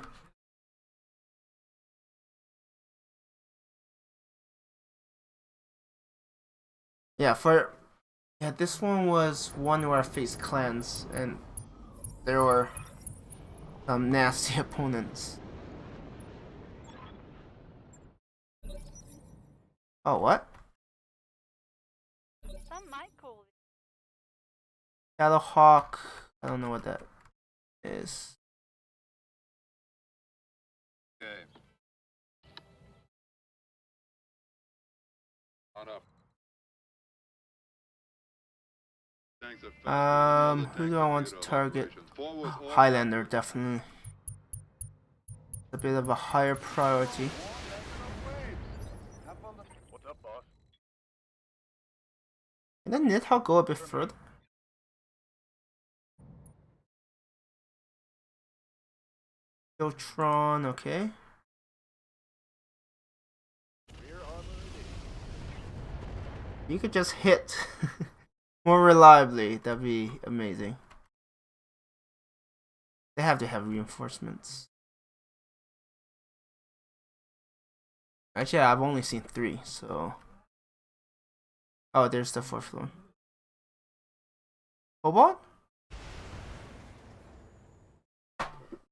this one was one where I faced clans and there were some nasty opponents. Oh, what? Some might call it. Shadowhawk. I don't know what that is. Okay. On up. Tanks are faster than other Who tanks do I in want to feudal target? operations. Forward or Highlander, backward. definitely. A bit of a higher priority. What's up, boss? Can then Nidhogg go a bit further? Filtron, okay. You could just hit more reliably, that'd be amazing. They have to have reinforcements. Actually, I've only seen 3, so... Oh, there's the 4th one. Cobalt?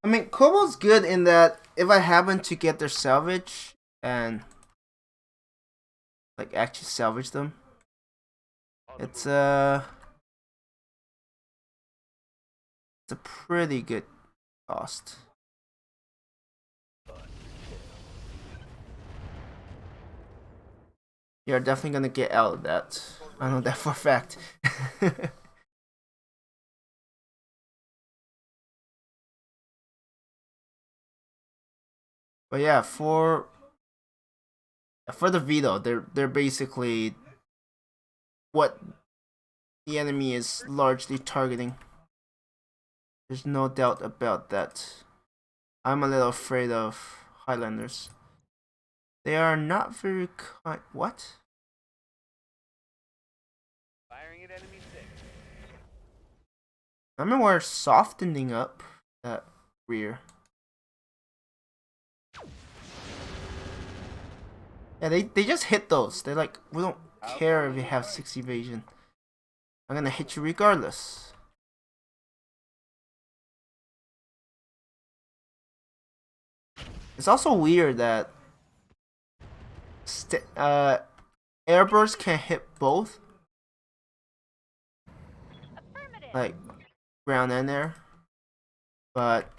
I mean, Cobalt's good in that if I happen to get their salvage and like actually salvage them, it's a pretty good cost. You're definitely gonna get out of that. I know that for a fact. But yeah, for the veto, they're basically what the enemy is largely targeting. There's no doubt about that. I'm a little afraid of Highlanders. They are not very kind. What? Firing at enemy 6. I mean, we're softening up that rear. Yeah, they just hit those. They're like, we don't care if you have 6 evasion. I'm gonna hit you regardless. It's also weird that airbursts can hit both. like ground and air, but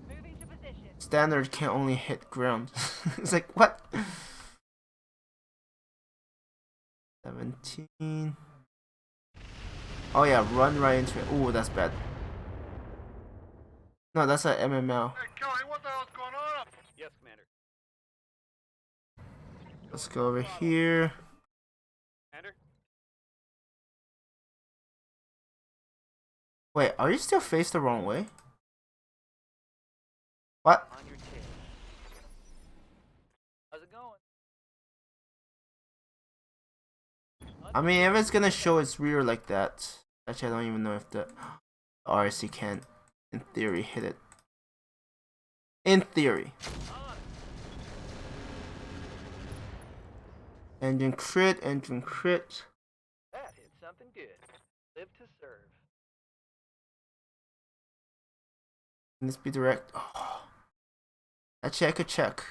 Moving to position. standard can only hit ground. It's like what? 17. Oh yeah, run right into it. Ooh, that's bad. No, that's a MML. Hey, Kelly, what the hell's going on? Yes, Commander. Let's go over here. Commander? Wait, are you still faced the wrong way? What? On your chair. How's it going? I mean, if it's gonna show its rear like that, actually, I don't even know if the RSC can, in theory, hit it. In theory. Engine crit, engine crit. That hit something good. Live to serve. Can this be direct? Oh. Actually, I could check.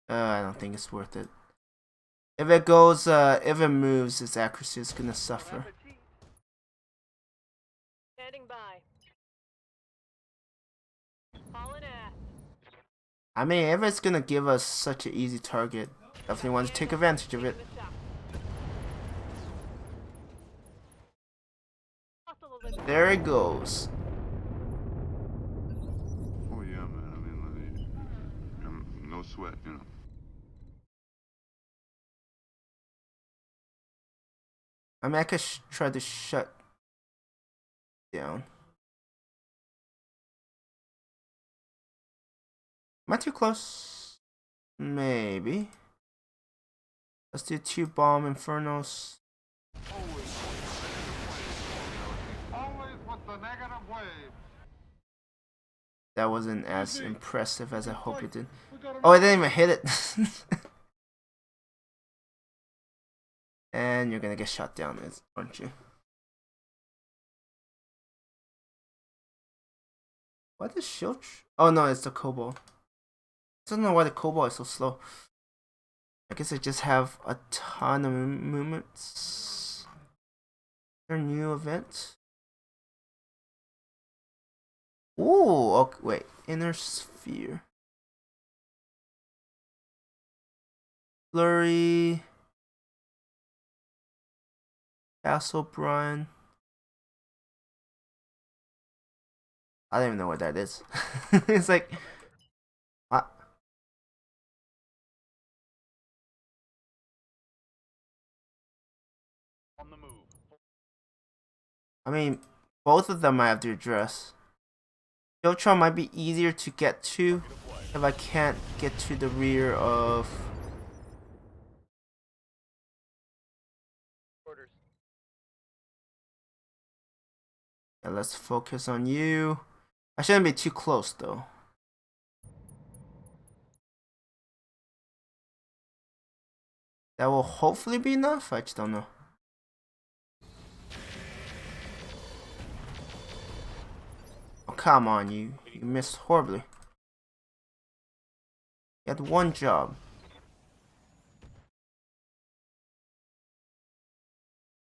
I don't think it's worth it. If it goes, if it moves, its accuracy is gonna suffer. Standing by. Hauling ass. I mean, if it's gonna give us such an easy target, definitely want to take advantage of it. There it goes. Oh yeah, man. I mean, like, no sweat, you know. I mean, I could try to shut down. Am I too close? Maybe. Let's do 2 bomb infernos. Always with the negative wave. That wasn't as impressive as I hope it did. Oh, I didn't even hit it. And you're gonna get shot down, aren't you? What is shield? Oh no, it's the cobalt. I don't know why the cobalt is so slow. I guess I just have a ton of movements. Is there a new event? Ooh, okay, wait. Inner sphere. Flurry. Castle Brun. I don't even know what that is. It's like, what? On the move. I mean, both of them I have to address. Jotron might be easier to get to if I can't get to the rear of. Orders. Yeah, let's focus on you. I shouldn't be too close though. That will hopefully be enough. I just don't know. Oh, come on, you missed horribly. You had one job.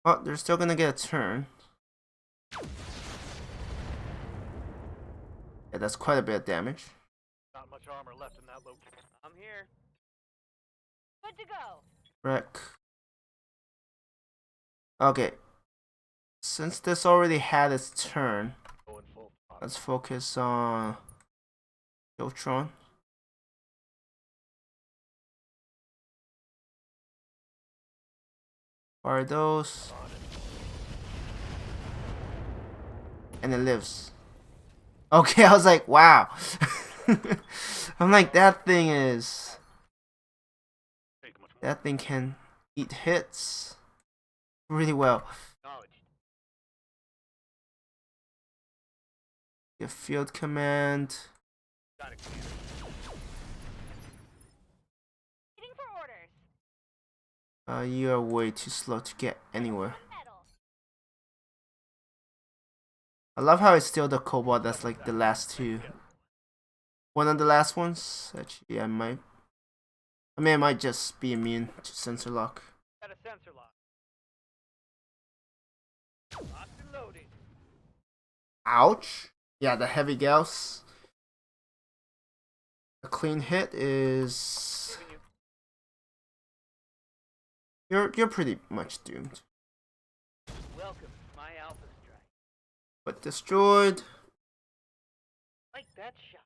Oh, they're still gonna get a turn. Yeah, that's quite a bit of damage. Not much armor left in that location. I'm here. Good to go. Wreck. Okay. Since this already had its turn, Going full throttle. let's focus on Jotron. Fire those. And it lives. Okay, I was like, wow. I'm like, that thing is. Take much more That thing can eat hits really well. knowledge. Get field command. Got it, Commander. Waiting for orders. You are way too slow to get anywhere. Metal. I love how it's still the cobalt that's like the last two. One of the last ones. Actually, I might I mean, I might just be immune to sensor lock. Got a sensor lock. Locked and loaded. Ouch. Yeah, the heavy gauss. A clean hit is... Leaving you. You're pretty much doomed. Welcome to my alpha strike. But destroyed. Like that shot.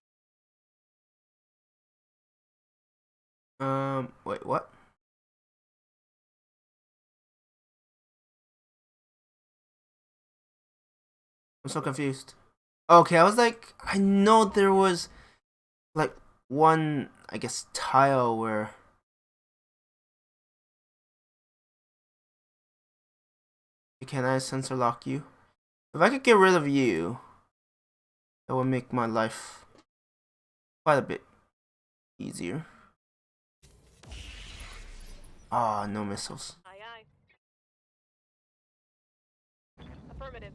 Wait, what? I'm so confused. Okay, I was like, I know there was like one, I guess, tile where can I sensor lock you? If I could get rid of you, that would make my life quite a bit easier. Ah, no missiles. Aye, aye. Affirmative.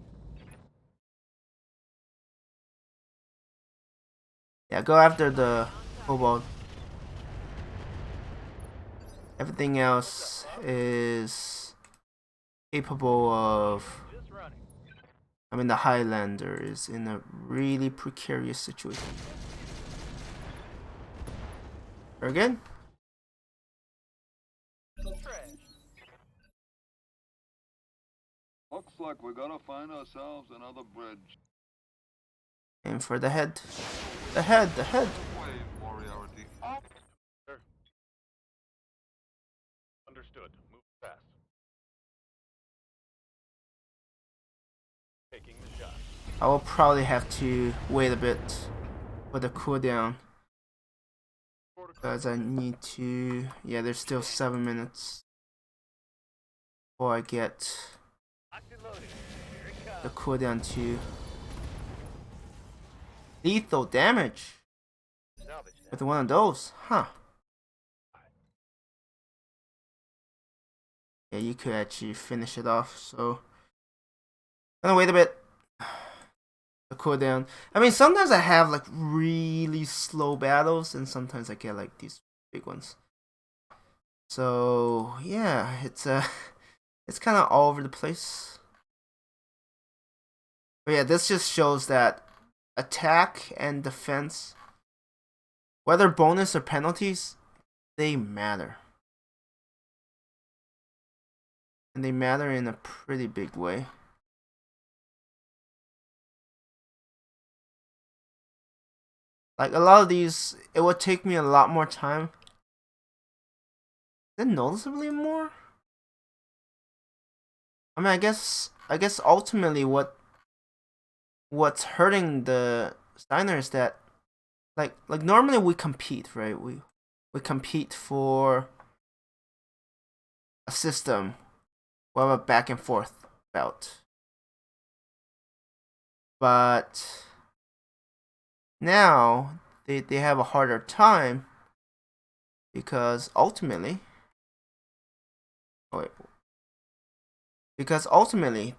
Yeah, go after the kobold. Everything else is capable of... Just running. I mean, the Highlander is in a really precarious situation. Very good. Trash. Looks like we gotta find ourselves another bridge. Aim for the head. The head, the head. Plays Warrior. Sir. Understood. Move fast. Taking the shot. I will probably have to wait a bit for the cooldown. Because I need to... Yeah, there's still 7 minutes before I get Locked and loaded. Here it comes. the cooldown to lethal damage Salvage that. with one of those. Huh. Yeah, you could actually finish it off, so... I'm gonna wait a bit. The cooldown. I mean, sometimes I have like really slow battles, and sometimes I get like these big ones. So yeah, it's kind of all over the place. But yeah, this just shows that attack and defense, whether bonus or penalties, they matter. And they matter in a pretty big way. Like a lot of these, it would take me a lot more time. Is it noticeably more? I mean, I guess ultimately what's hurting the Steiner is that like normally we compete, right? We compete for a system. We have a back and forth bout. But now they have a harder time because ultimately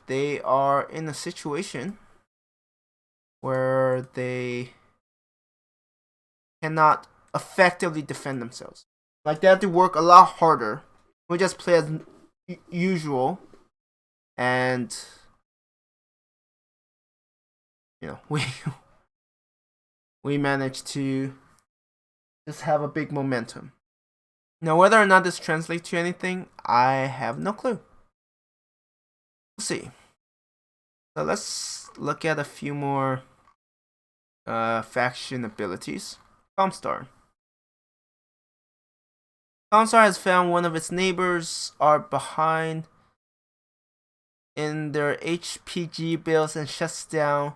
they are in a situation where they cannot effectively defend themselves. Like they have to work a lot harder. We just play as usual, and you know we managed to just have a big momentum. Now, whether or not this translates to anything, I have no clue. We'll see. So let's look at a few more faction abilities. Comstar. Comstar has found one of its neighbors are behind in their HPG builds and shuts down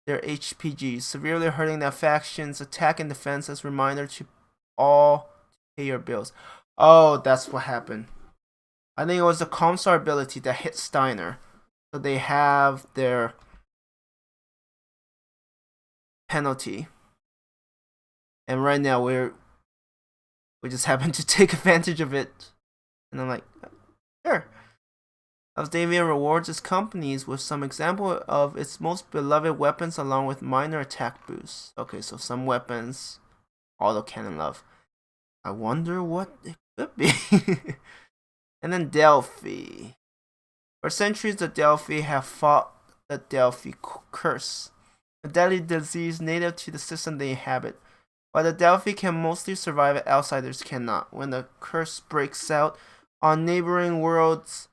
their HPGs, severely hurting that faction's attack and defense as a reminder to all pay your bills. Oh, that's what happened. I think it was the Comstar ability that hit Steiner. So they have their penalty. And right now we just happen to take advantage of it. And I'm like, sure. Alsdavia rewards its companies with some example of its most beloved weapons along with minor attack boosts. Okay, so some weapons autocannon love. I wonder what it could be. And then Delphi. For centuries, the Delphi have fought the Delphi curse, a deadly disease native to the system they inhabit. While the Delphi can mostly survive it, outsiders cannot. When the curse breaks out on neighboring worlds,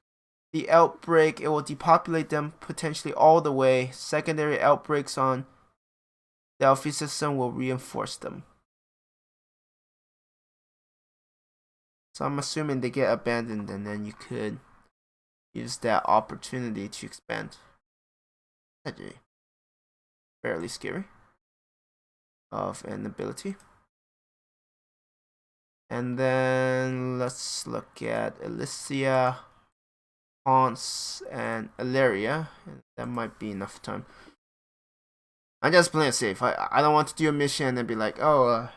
the outbreak, it will depopulate them potentially all the way. Secondary outbreaks on Delphi system will reinforce them. So I'm assuming they get abandoned, and then you could use that opportunity to expand. Actually, fairly scary of an ability. And then let's look at Elysia, Haunts, and Ilaria. That might be enough time. I'm just playing safe. I don't want to do a mission and be like, oh,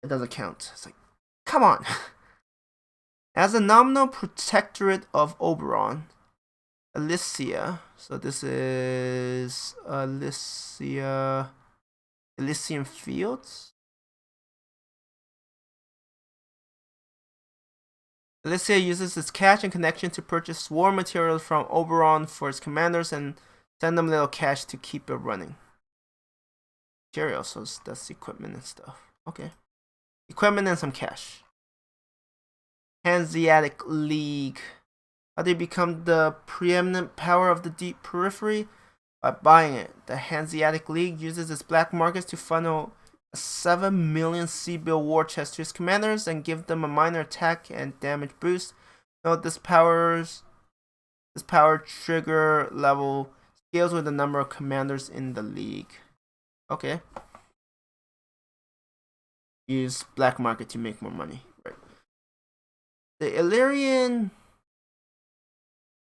it doesn't count. It's like, come on. As a nominal protectorate of Oberon, Elysia, so this is Elysian Fields. Elysia uses its cash and connection to purchase war materials from Oberon for its commanders and send them little cash to keep it running. Materials, so that's equipment and stuff. Okay. Equipment and some cash. Hanseatic League. How they become the preeminent power of the deep periphery? By buying it. The Hanseatic League uses its black markets to funnel a 7 million C-bill war chest to its commanders and give them a minor attack and damage boost. Note this power trigger level scales with the number of commanders in the league. Okay. Use black market to make more money. Right. The Illyrian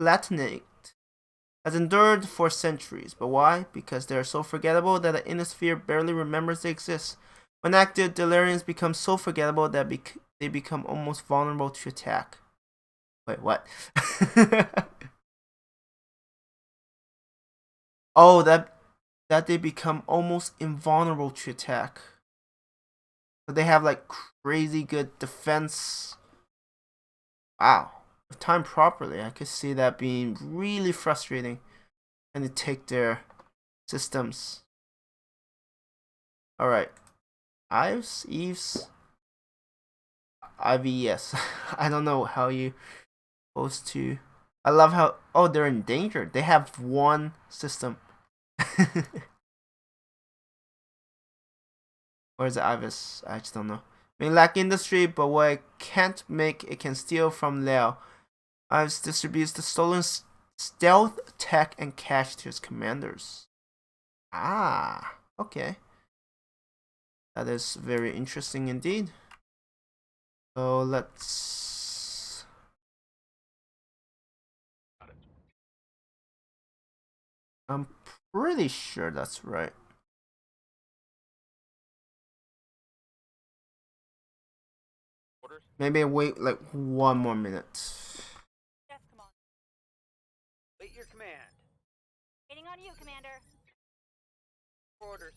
Palatinate has endured for centuries, but why? Because they are so forgettable that the Innisphere barely remembers they exist. When active, the Illyrians become so forgettable that they become almost vulnerable to attack. Wait, what? Oh, that they become almost invulnerable to attack. So they have like crazy good defense. Wow. If timed properly, I could see that being really frustrating and to take their systems. Alright. Ives? IVES. I don't know how you supposed to. I love how. Oh, they're in danger. They have one system. Or is it Ives? I just don't know. May lack industry, but what it can't make, it can steal from Leo. Ives distributes the stolen stealth, tech, and cash to his commanders. Ah, okay. That is very interesting indeed. So let's. I'm pretty sure that's right. Maybe wait like 1 more minute. Yes, come on. Wait your command. Waiting on you, Commander. Orders.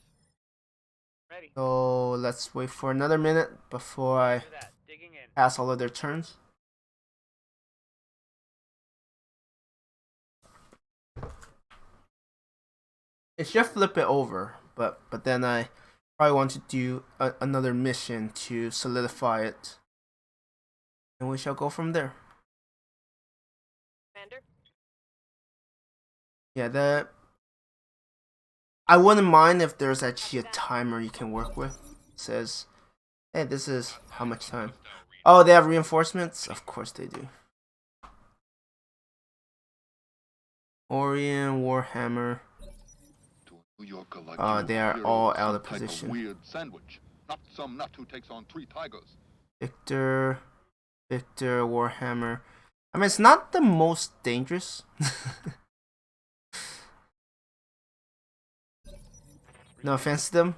Ready. So let's wait for another minute before I For that. Digging in. pass all of their turns. It should flip it over, but then I probably want to do another mission to solidify it. And we shall go from there. Commander? Yeah, I wouldn't mind if there's actually a timer you can work with. It says, hey, this is how much time. Oh, they have reinforcements? Of course they do. Orion, Warhammer. New Yorker like They are hero all is out some of type position. Weird sandwich, not some nut who takes on 3 tigers. Victor, Warhammer. I mean, it's not the most dangerous. No offense to them.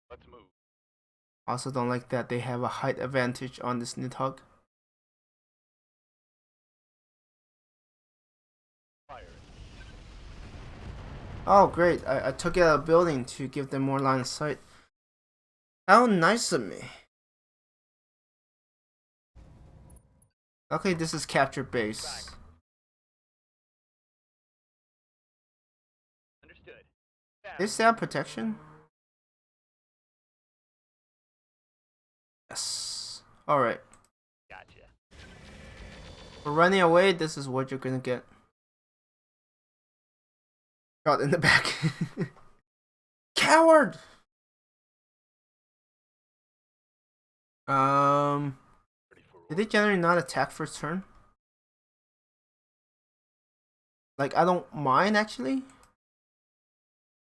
Let's move. Also don't like that they have a height advantage on this Nidhogg. Fire. Oh, great. I took out a building to give them more line of sight. How nice of me. Okay, this is capture base. Understood. They still have protection? Yes. Alright. Gotcha. For running away, this is what you're gonna get. Shot in the back. Coward! Did they generally not attack first turn? Like, I don't mind actually.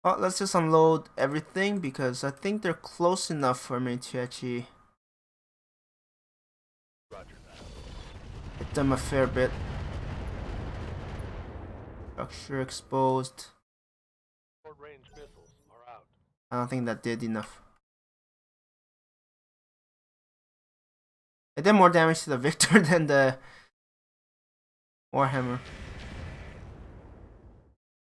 Oh, let's just unload everything because I think they're close enough for me to actually hit them a fair bit. Structure exposed. Short-range missiles are out. I don't think that did enough. It did more damage to the Victor than the Warhammer.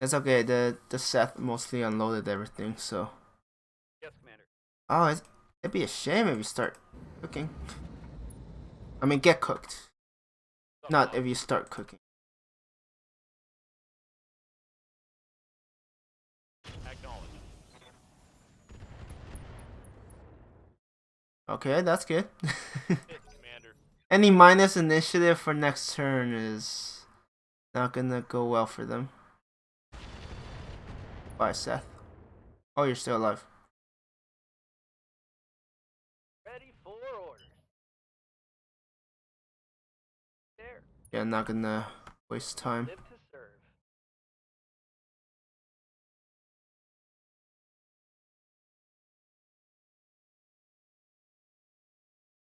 It's okay, the Seth mostly unloaded everything, so. Yes, Commander. Oh, it'd be a shame if you start cooking. I mean, get cooked. Not if you start cooking. Acknowledged. Okay, that's good. Yes, Commander. Any minus initiative for next turn is not gonna go well for them. Bye, Seth. Oh, you're still alive. Ready for orders. There. Yeah, not gonna waste time. Live to serve.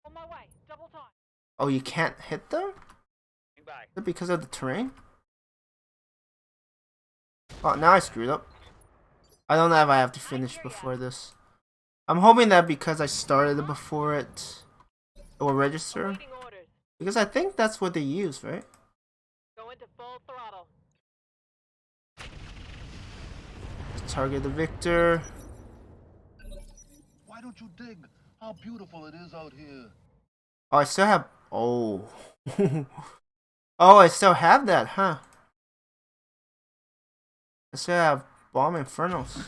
On my way. Double time. Oh, you can't hit them? Bye. Is it because of the terrain? Oh, now I screwed up. I don't know if I have to finish before this. I'm hoping that because I started it before it will register. Awaiting orders. Because I think that's what they use, right? Go into full throttle. Target the Victor. Why don't you dig how beautiful it is out here? Oh, I still have... Oh. Oh, I still have that, huh? I still have Bomb Infernos.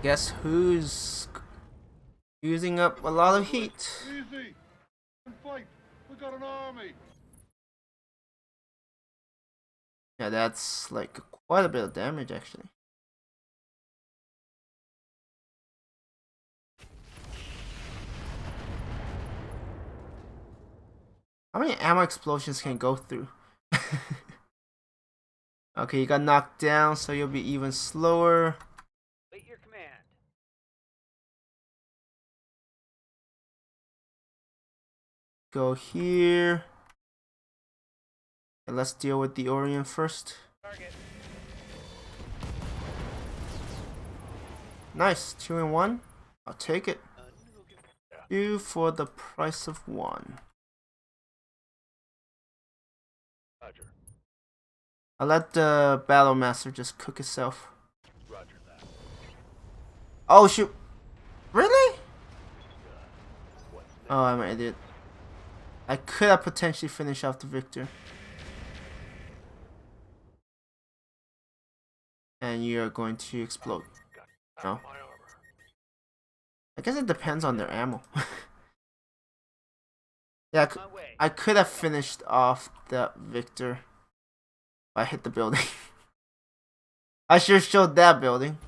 Guess who's using up a lot of heat? Easy! And fight! We got an army! Yeah, that's like quite a bit of damage actually. How many ammo explosions can go through? Okay, you got knocked down, so you'll be even slower. Wait your command. Go here. And let's deal with the Orient first. Target. Nice, 2 in 1. I'll take it. 2 for the price of 1. Roger. I'll let the Battle Master just cook itself. Roger that. Oh shoot! Really? Oh, I'm an idiot. I could have potentially finished off the Victor. And you're going to explode. No. I guess it depends on their ammo. Yeah, I could have finished off that Victor if I hit the building. I sure showed that building.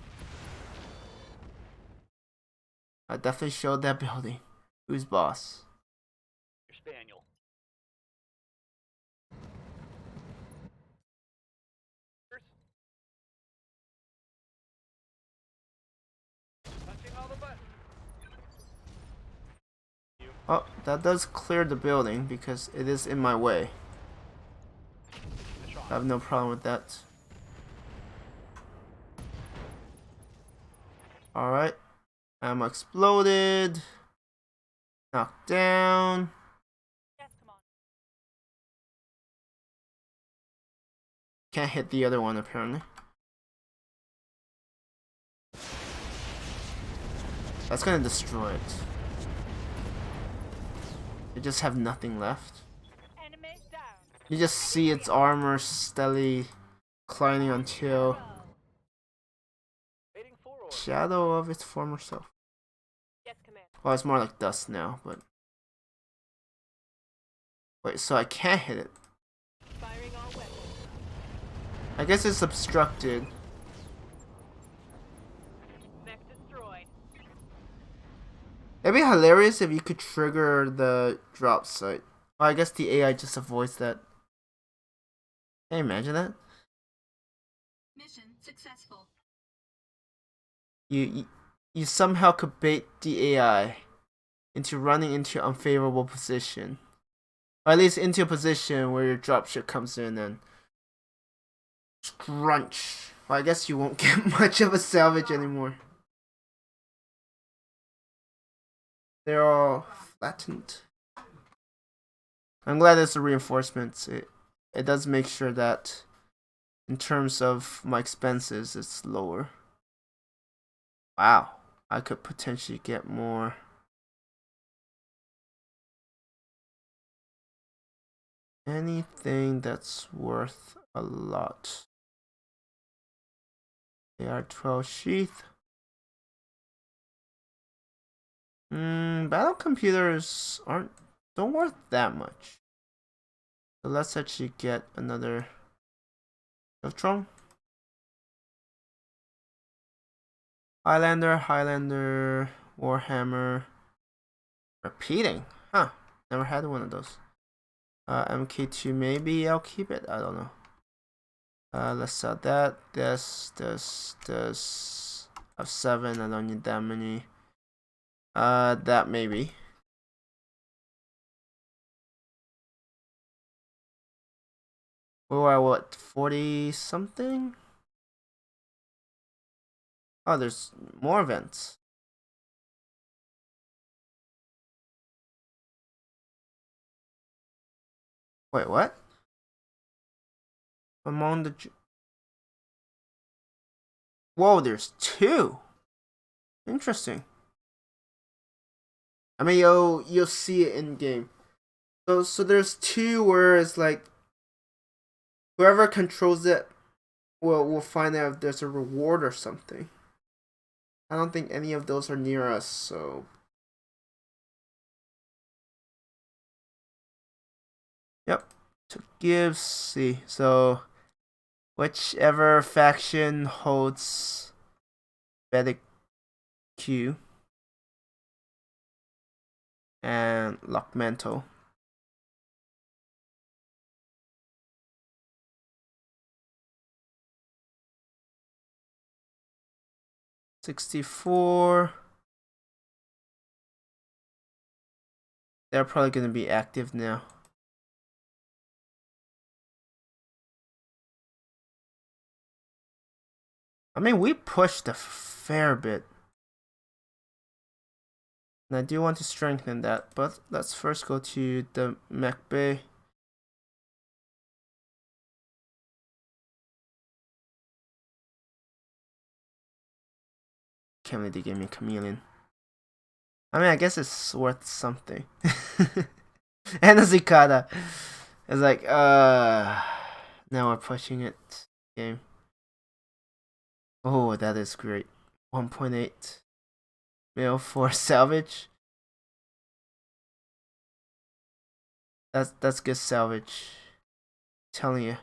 I definitely showed that building. Who's boss? Your spaniel. Punching all the buttons. Oh, that does clear the building because it is in my way. I have no problem with that. Alright. Ammo exploded. Knocked down. Yes, come on. Can't hit the other one apparently. That's gonna destroy it. They just have nothing left. Enemies down. You just see its armor steadily declining until Waiting for orders. shadow of its former self. Yes, Command. Well, it's more like dust now, but wait, so I can't hit it. Firing all weapons. I guess it's obstructed. Mech destroyed. It'd be hilarious if you could trigger the drop site. Well, I guess the AI just avoids that. Can you imagine that? Mission successful. You somehow could bait the AI into running into an unfavorable position. Or at least into a position where your dropship comes in and scrunch. Well, I guess you won't get much of a salvage anymore. They're all flattened. I'm glad it's the reinforcements. It does make sure that in terms of my expenses, it's lower. Wow, I could potentially get more. Anything that's worth a lot. AR-12 sheath. Battle computers don't worth that much. So let's actually get another Electron. Highlander, Warhammer. Repeating. Huh. Never had one of those. MK2 maybe I'll keep it. I don't know. Let's sell that. This. I have 7. I don't need that many. That maybe. Or what? 40 something? Oh, there's more events. Wait, what? Among the... Whoa, there's 2. Interesting. I mean, you'll see it in game. So there's 2 where it's like whoever controls it will find out if there's a reward or something. I don't think any of those are near us, so yep. So gives see. So whichever faction holds Battletech and Lockmantle. $64. They're probably gonna be active now. I mean, we pushed a fair bit. And I do want to strengthen that, but let's first go to the Mech Bay. Can't believe they gave me a chameleon. I mean, I guess it's worth something. And a Zikata. It's like, now we're pushing it. Game. Oh, that is great. 1.8 mil for salvage. That's good salvage. I'm telling you.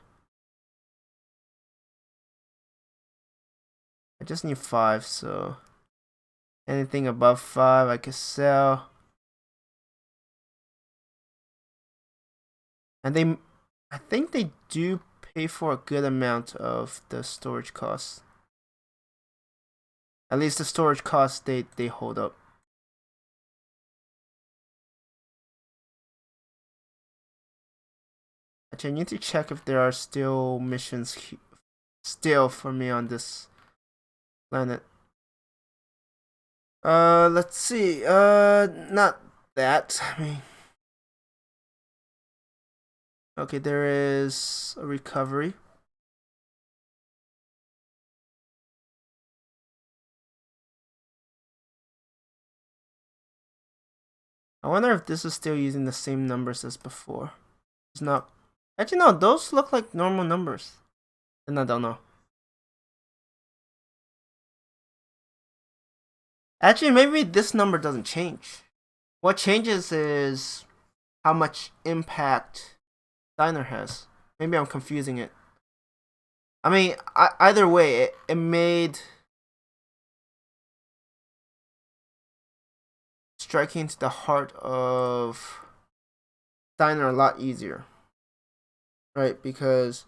I just need 5, so anything above 5 I can sell. And I think they do pay for a good amount of the storage costs. At least the storage costs they hold up. Actually, I need to check if there are still missions still for me on this planet. Let's see. Not that. I mean, okay, there is a recovery. I wonder if this is still using the same numbers as before. It's not. Actually, no, those look like normal numbers. And I don't know. Actually, maybe this number doesn't change. What changes is how much impact Diner has. Maybe I'm confusing it. I mean, either way, it made striking into the heart of Diner a lot easier. Right? Because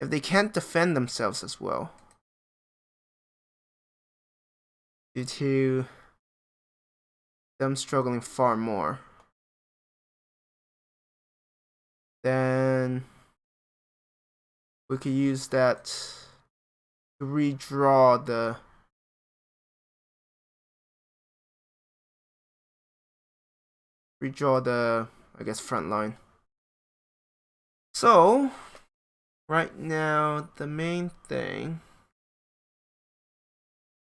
if they can't defend themselves as well, due to them struggling far more, then we could use that to redraw the I guess front line. So right now the main thing,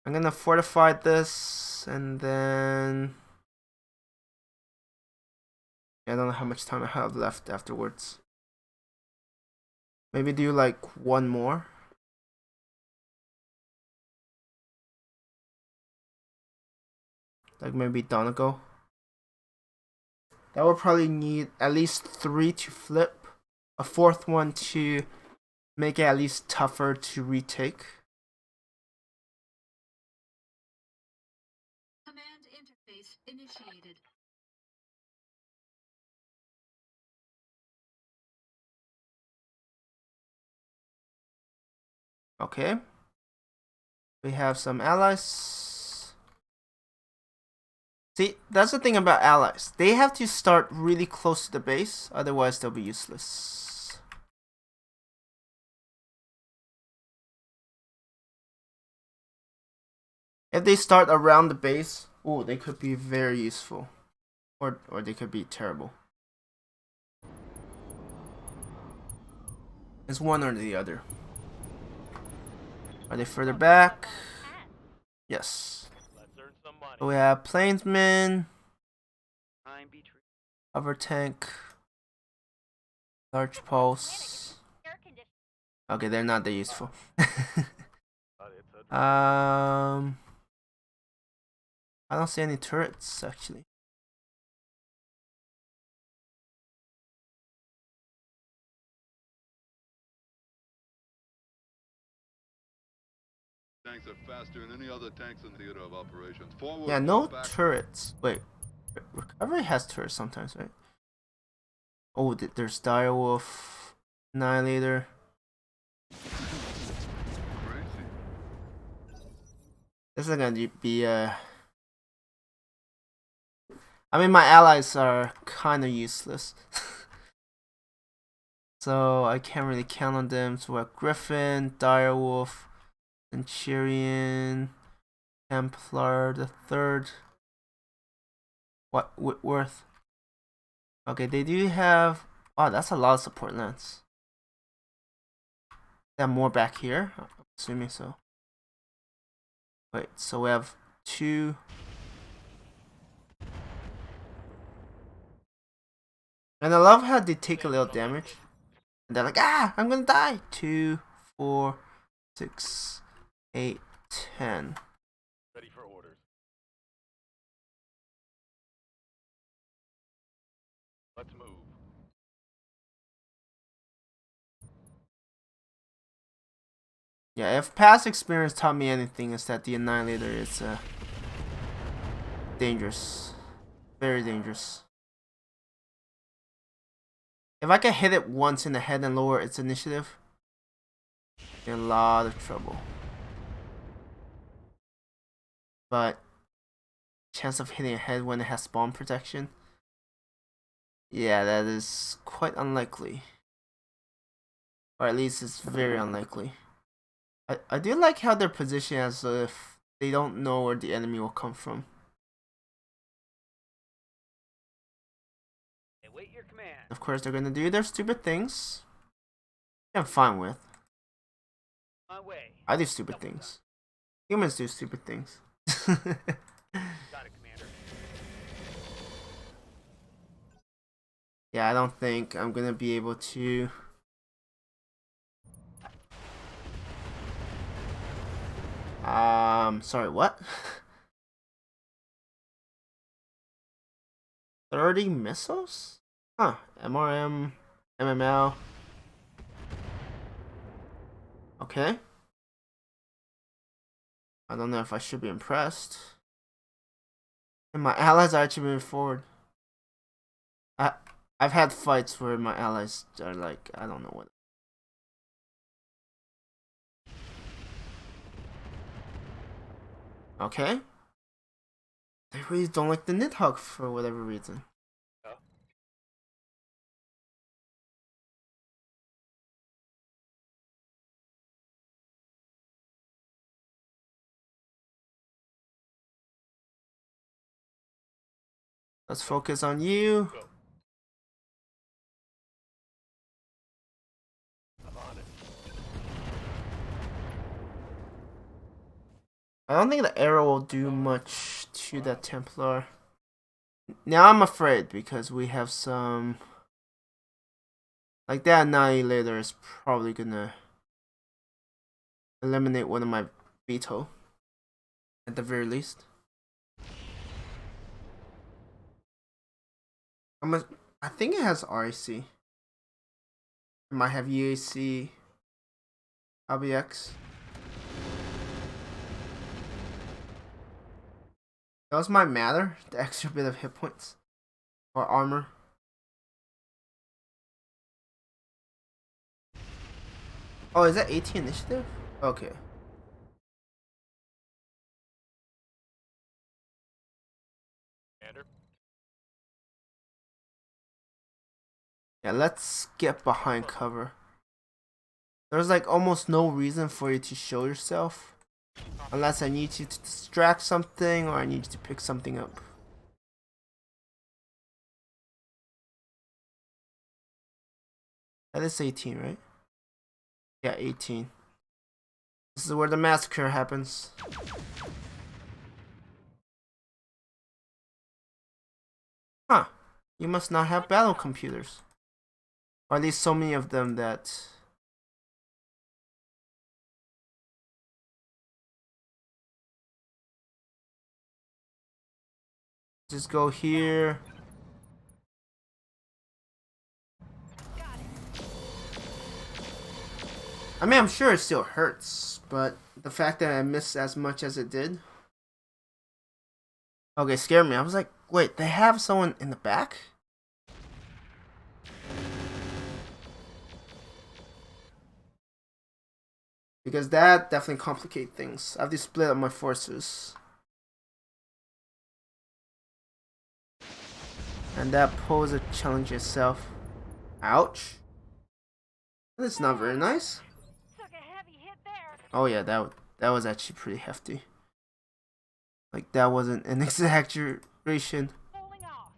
I'm gonna fortify this, and then I don't know how much time I have left afterwards. Maybe do like one more. Like maybe Donegal. That would probably need at least 3 to flip. A 4th one to make it at least tougher to retake. Command interface initiated. Okay. We have some allies. See, that's the thing about allies. They have to start really close to the base, otherwise they'll be useless. If they start around the base, oh, they could be very useful. Or they could be terrible. It's one or the other. Are they further back? Yes. Let's earn some money. So we have plainsmen, Time be true. hover tank, large pulse. Air conditioning. Okay, they're not that useful. It's a I don't see any turrets actually. Tanks are faster than any other tanks in the theater of operations. Forward, Yeah, no back. turrets. Wait, recovery has turrets sometimes, right? Oh, there's Direwolf, Annihilator. Crazy. This is gonna be I mean, my allies are kind of useless. So I can't really count on them. So we have Griffin, Direwolf, Centurion, Templar the third. What, Whitworth? Okay, they do have. Oh, that's a lot of support lands. They have more back here. I'm assuming so. Wait, so we have 2. And I love how they take a little damage. And they're like, ah, I'm gonna die. 2, 4, 6, 8, 10. ready for orders. Let's move. Yeah, if past experience taught me anything, is that the Annihilator is dangerous. Very dangerous. If I can hit it once in the head and lower its initiative, in a lot of trouble. But chance of hitting a head when it has spawn protection, yeah, that is quite unlikely. Or at least it's very unlikely. I do like how they're positioned as if they don't know where the enemy will come from. Await your command. Of course, they're gonna do their stupid things. I'm fine with. My way. I do stupid things. Humans do stupid things. Got it, Commander. Yeah, I don't think I'm gonna be able to. Sorry, what? 30 missiles? Huh, MRM, MML. Okay. I don't know if I should be impressed. And my allies are actually moving forward. I've had fights where my allies are like, I don't know what. Okay. They really don't like the Nidhogg for whatever reason. Let's focus on you. I don't think the arrow will do much to that Templar. Now I'm afraid because we have some... Like that Annihilator is probably gonna eliminate one of my Beetle. At the very least. I think it has RAC. It might have UAC. RBX. Those might matter. The extra bit of hit points. Or armor. Oh, is that 18 initiative? Okay. Commander. Yeah, let's get behind cover. There's like almost no reason for you to show yourself. Unless I need you to distract something or I need you to pick something up. That is 18, right? Yeah, 18. This is where the massacre happens. Huh. You must not have battle computers. Or at least so many of them that... Just go here. I mean, I'm sure it still hurts, but the fact that I missed as much as it did... Okay, scared me. I was like, wait, they have someone in the back? Because that definitely complicates things. I have to split up my forces. And that poses a challenge itself. Ouch. That's not very nice. Took a heavy hit there. Oh yeah, that was actually pretty hefty. Like that wasn't an exaggeration. Pulling off.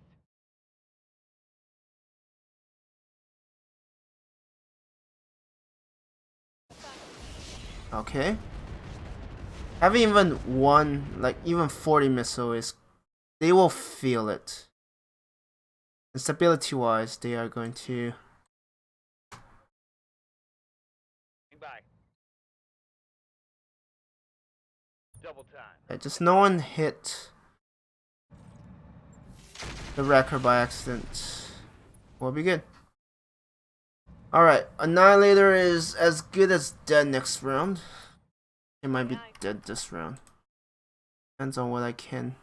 Okay. Having even one, like even 40 missile is, they will feel it. And stability wise, they are going to. By. Double time. Yeah, just no one hit the wrecker by accident. We'll be good. Alright, Annihilator is as good as dead next round. It might be dead this round. Depends on what I can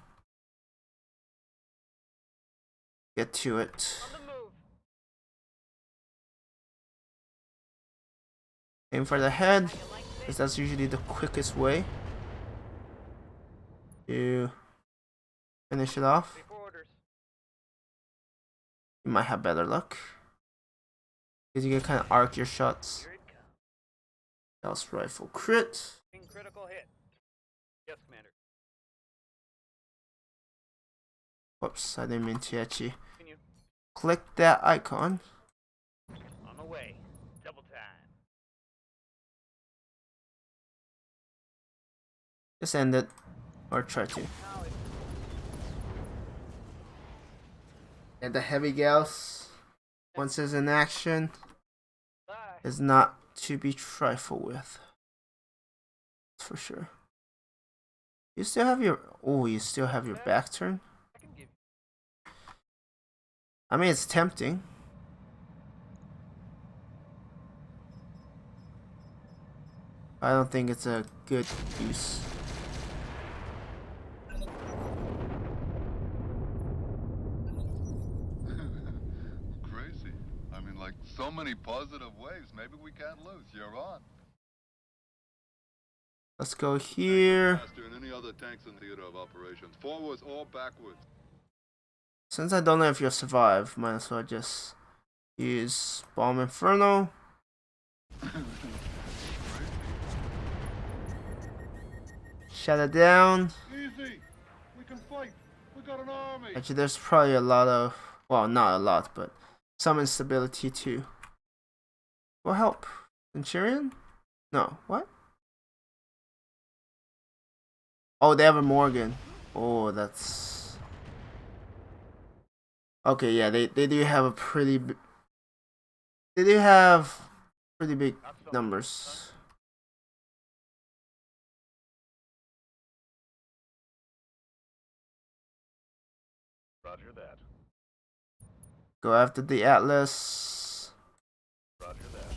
get to it. On the move. Aim for the head, because that's usually the quickest way to finish it off. Before orders. You might have better luck. Because you can kind of arc your shots. Here it comes. Gauss rifle crit. Critical hit. Yes, Commander. Whoops, I didn't mean to actually Continue. click that icon. On the way. Double time. Just end it. Or try to. And the heavy Gauss. once it's in action, Bye. is not to be trifled with. That's for sure. You still have your you still have your back turn? I can give I mean, it's tempting. I don't think it's a good use. Crazy. I mean, like, so many positive waves. Maybe we can't lose. You're on. Let's go here. Faster than any other tanks in theater of operations. Forwards or backwards. Since I don't know if you'll survive, might as well just use Bomb Inferno. Shut it down. Easy. We can fight. We got an army. Actually, there's probably a lot of, well, not a lot, but some instability too. Will help. Centurion? No, what? Oh, they have a Morgan. Oh, that's... Okay, yeah, they do have a pretty... They do have pretty big numbers. Roger that. Go after the Atlas. Roger that.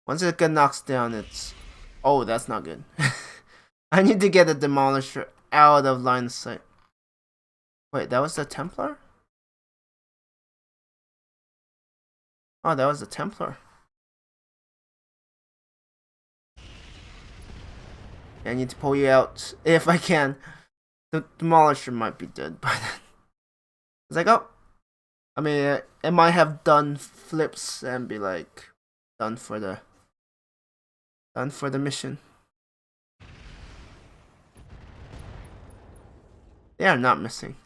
Once it gets knocked down, it's... Oh, that's not good. I need to get the Demolisher out of line of sight. Wait, that was the Templar? Oh, that was the Templar. I need to pull you out if I can. The Demolisher might be dead by then. It's like, oh. I mean, it might have done flips and be like, done for the mission. They are not missing.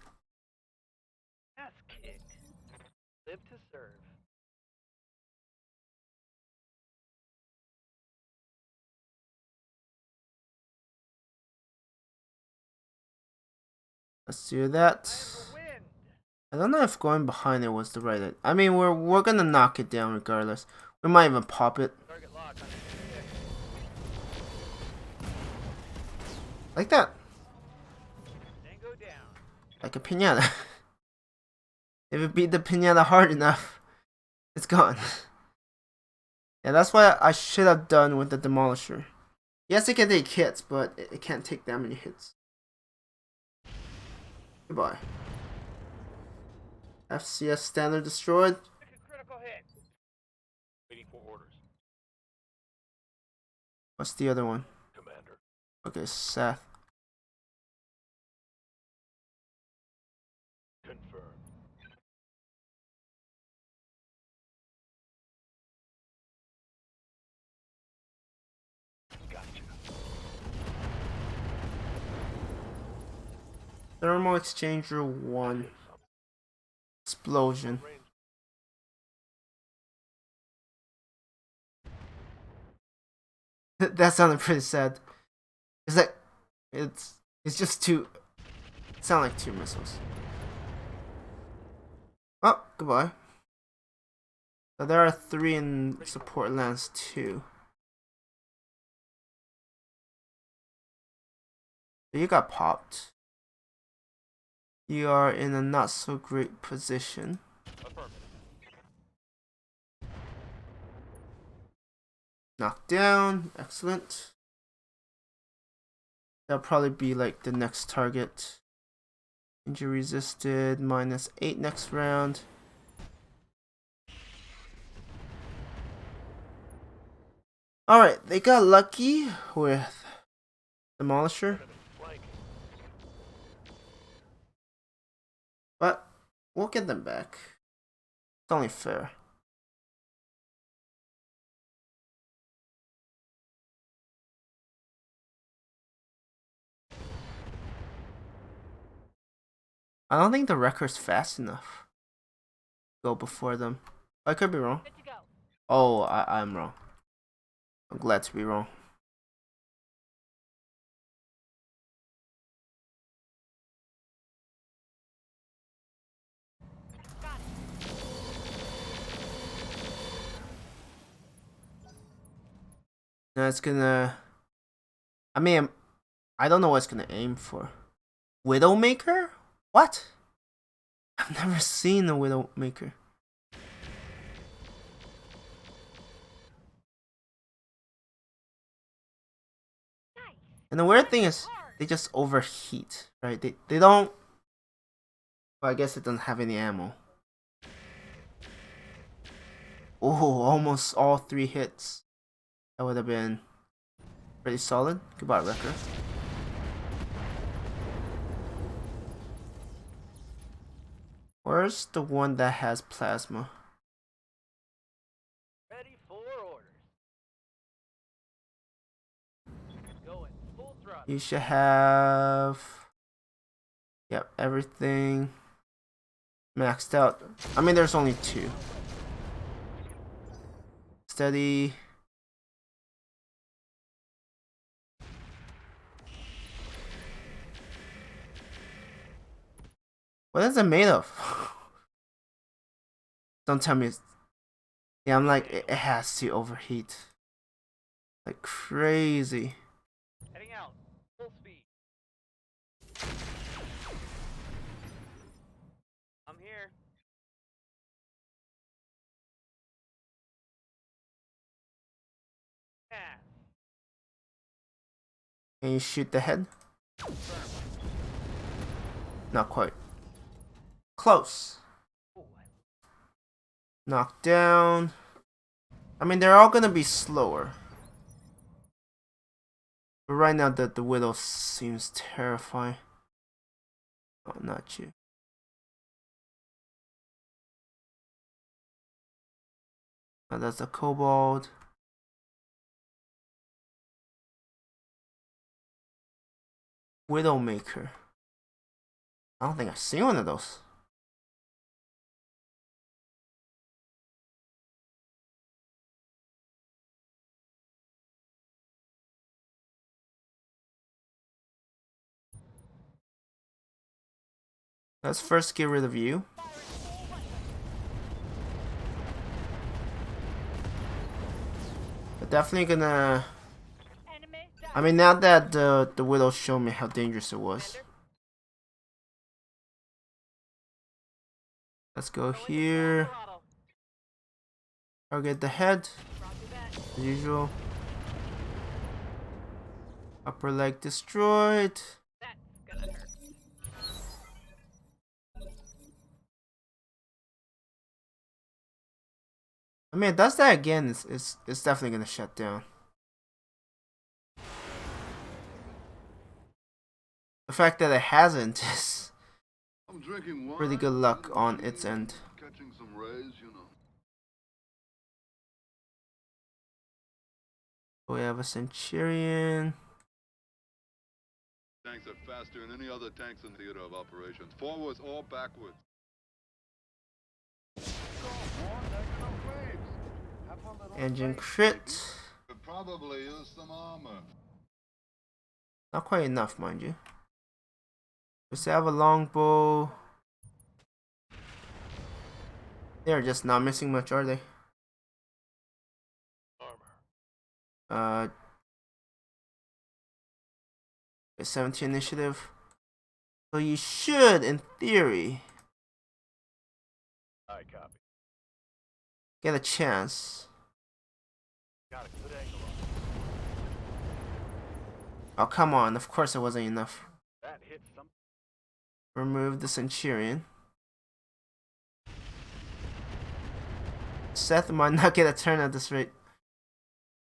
Ass kicked. Live to serve. Let's do that. For wind. I don't know if going behind it was the right. I mean, we're gonna knock it down regardless. We might even pop it Target locked on like that, Tango down. like a pinata. If it beat the pinata hard enough, it's gone. Yeah, that's why I should have done with the Demolisher. Yes, it can take hits, but it can't take that many hits. Goodbye. FCS standard destroyed. Took a critical hit. Waiting for orders. What's the other one? Commander. Okay, Seth. Confirmed. Gotcha. Thermal exchanger 1. Explosion. That sounded pretty sad. It's like it's just two. Sound like two missiles. Oh, goodbye. So there are 3 in support lands too. So you got popped. You are in a not so great position. Affirmative. Knocked down, excellent. That'll probably be like the next target. Injury resisted, -8 next round. Alright, they got lucky with Demolisher. Flank. But we'll get them back. It's only fair. I don't think the record's fast enough. Go before them. I could be wrong. Good to go. Oh, I'm wrong. I'm glad to be wrong. Now it's gonna. I mean, I don't know what it's gonna aim for. Widowmaker? What? I've never seen a Widowmaker. And the weird thing is, they just overheat, right? They don't. Well, I guess it doesn't have any ammo. Oh, almost all 3 hits. That would have been pretty solid. Goodbye, Wrecker. Where's the one that has plasma? Ready for orders. Going full throttle. You should have. Yep, everything maxed out. I mean, there's only 2. Steady. What is it made of? Don't tell me. Yeah, I'm like, it has to overheat. Like crazy. Heading out. Full speed. I'm here. Yeah. Can you shoot the head? Not quite. Close. Knocked down. I mean, they're all gonna be slower. But right now, the Widow seems terrifying. Oh, not you. Oh, that's a Kobold. Widowmaker. I don't think I've seen one of those. Let's first get rid of you. But definitely gonna. I mean, now that the Widow showed me how dangerous it was. Let's go here. Target the head. As usual. Upper leg destroyed. I mean, it does that again, it's definitely gonna shut down. The fact that it hasn't is I'm drinking wine. pretty good luck on its end. Catching some rays, you know. We have a Centurion. Tanks are faster than any other tanks in theater of operations. Forwards or backwards. Engine crit. Could probably use some armor. Not quite enough, mind you. We still have a longbow. They're just not missing much, are they? 17 initiative. So you should, in theory, I copy. get a chance. Got a good angle on Oh, come on. Of course it wasn't enough. that. Hit some. Remove the Centurion. Seth might not get a turn at this rate.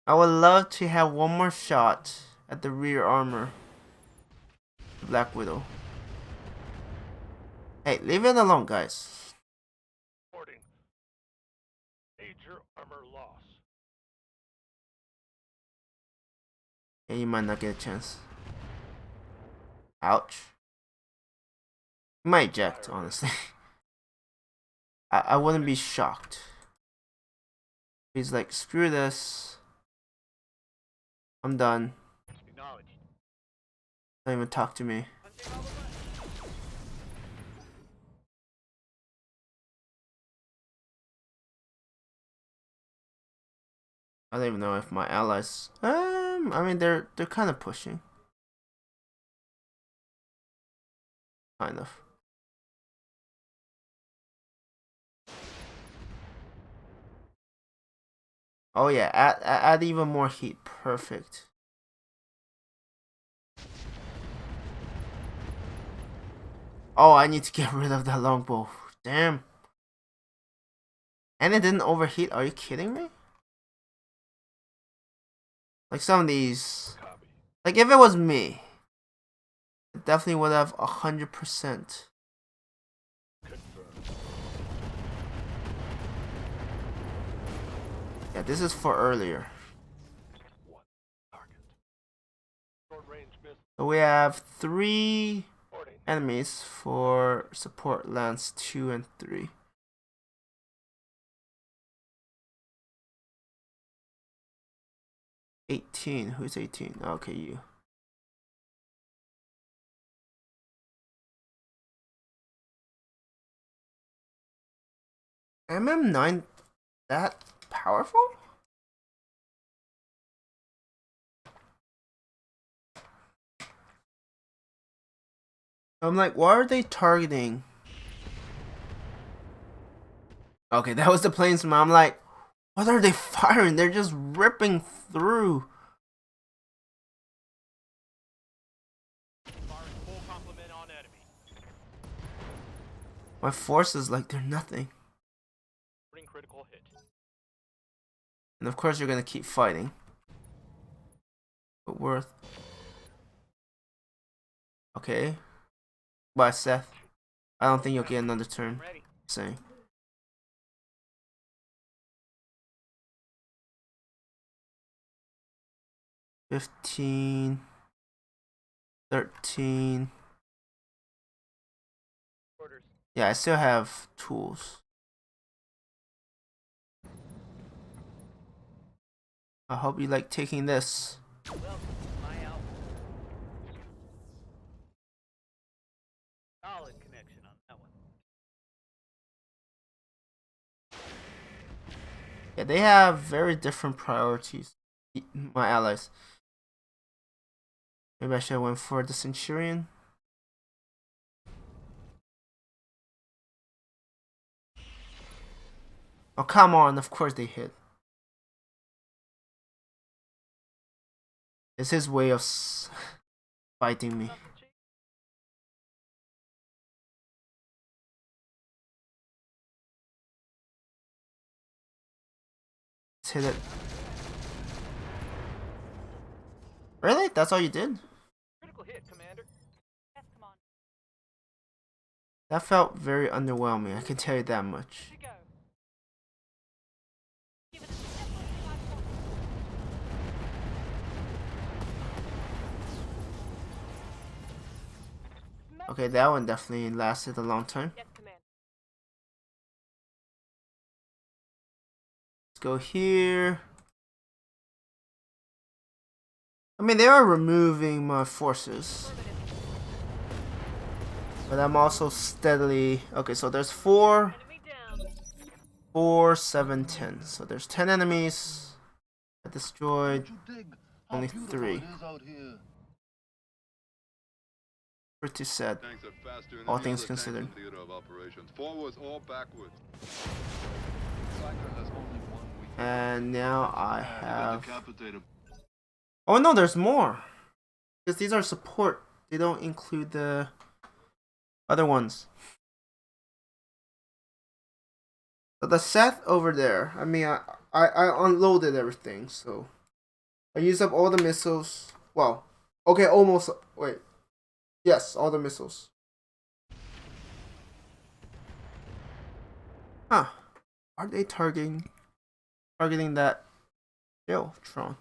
I would love to have one more shot at the rear armor. The Black Widow. Hey, leave it alone, guys. Reporting. Major armor loss. Yeah, you might not get a chance. Ouch. You might eject, honestly. I wouldn't be shocked. He's like, screw this. I'm done. Acknowledged. Don't even talk to me. I don't even know if my allies. I mean they're kind of pushing. Kind of. Oh yeah, add even more heat. Perfect. Oh, I need to get rid of that longbow. Damn. And it didn't overheat. Are you kidding me? Like some of these. Like if it was me, it definitely would have 100%. Yeah, this is for earlier. So we have 3 enemies for support lands 2 and 3. Who's 18? Okay, you. MM9 that powerful? I'm like, why are they targeting? Okay, that was the planes. I'm like, what are they firing? They're just ripping through. Full complement on enemy. My forces, like, they're nothing. Critical hit. And of course, you're gonna keep fighting. But worth. Okay. Bye, Seth. I don't think you'll get another turn. Ready. Saying. $15, $13. Orders. Yeah, I still have tools. I hope you like taking this. Welcome to my outfit. Solid connection on that one. Yeah, they have very different priorities. My allies. Maybe I should have went for the Centurion. Oh, come on. Of course they hit. It's his way of fighting me. Let's hit it. Really? That's all you did? Critical hit, Commander. Yes, come on. That felt very underwhelming. I can tell you that much. To go. Give it a simple 5 points. Okay, that one definitely lasted a long time. Yes, Commander. Let's go here. I mean, they are removing my forces. But I'm also steadily... Okay, so there's 4, Enemy down. 4, 7, 10. So there's 10 enemies. I destroyed Don't you dig how only beautiful 3. it is out here? Pretty sad. Tanks are faster than All any things other tank considered. in theater of operations. Forwards or backwards. Striker has only one weakness. And now I You can have... decapitate him. Oh no, there's more! Because these are support. They don't include the other ones. But the Seth over there, I mean, I unloaded everything, so... I used up all the missiles. Well, okay, almost... Wait. Yes, all the missiles. Huh. Are they targeting that Tron?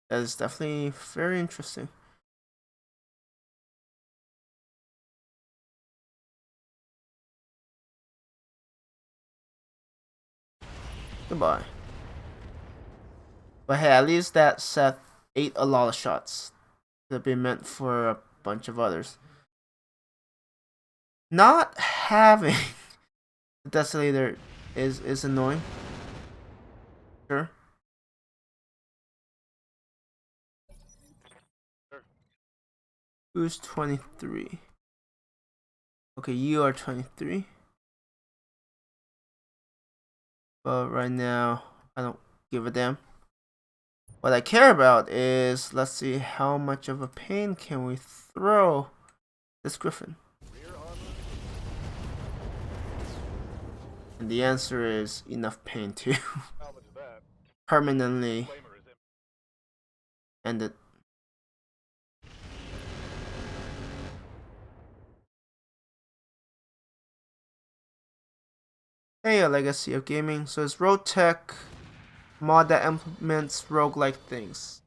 That is definitely very interesting. Goodbye. But hey, at least that Seth ate a lot of shots that be meant for a bunch of others. not having the Desolator is annoying. Sure. Who's 23? Okay, you are 23. But right now, I don't give a damn. What I care about is, let's see, how much of a pain can we throw this Griffin? And the answer is enough pain to permanently end it. Hey, a legacy of gaming. So it's ROTK mod that implements roguelike things.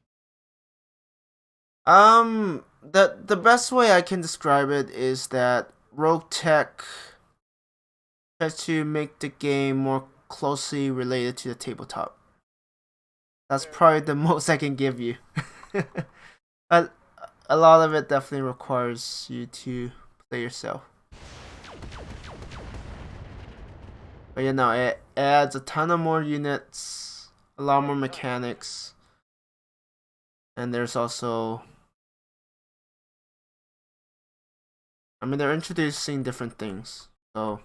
The best way I can describe it is that ROTK tries to make the game more closely related to the tabletop. That's probably the most I can give you. A lot of it definitely requires you to play yourself. But you know, it adds a ton of more units, a lot more mechanics, and there's also, I mean, they're introducing different things, so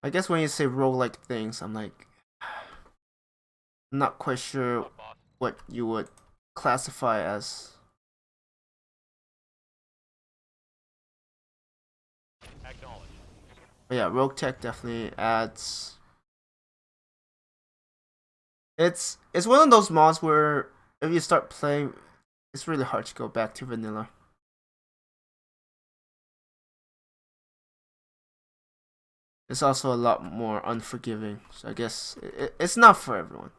I guess when you say roguelike things, I'm like, I'm not quite sure what you would classify as. But yeah, ROTK definitely adds. It's one of those mods where if you start playing, it's really hard to go back to vanilla. It's also a lot more unforgiving, so I guess it's not for everyone.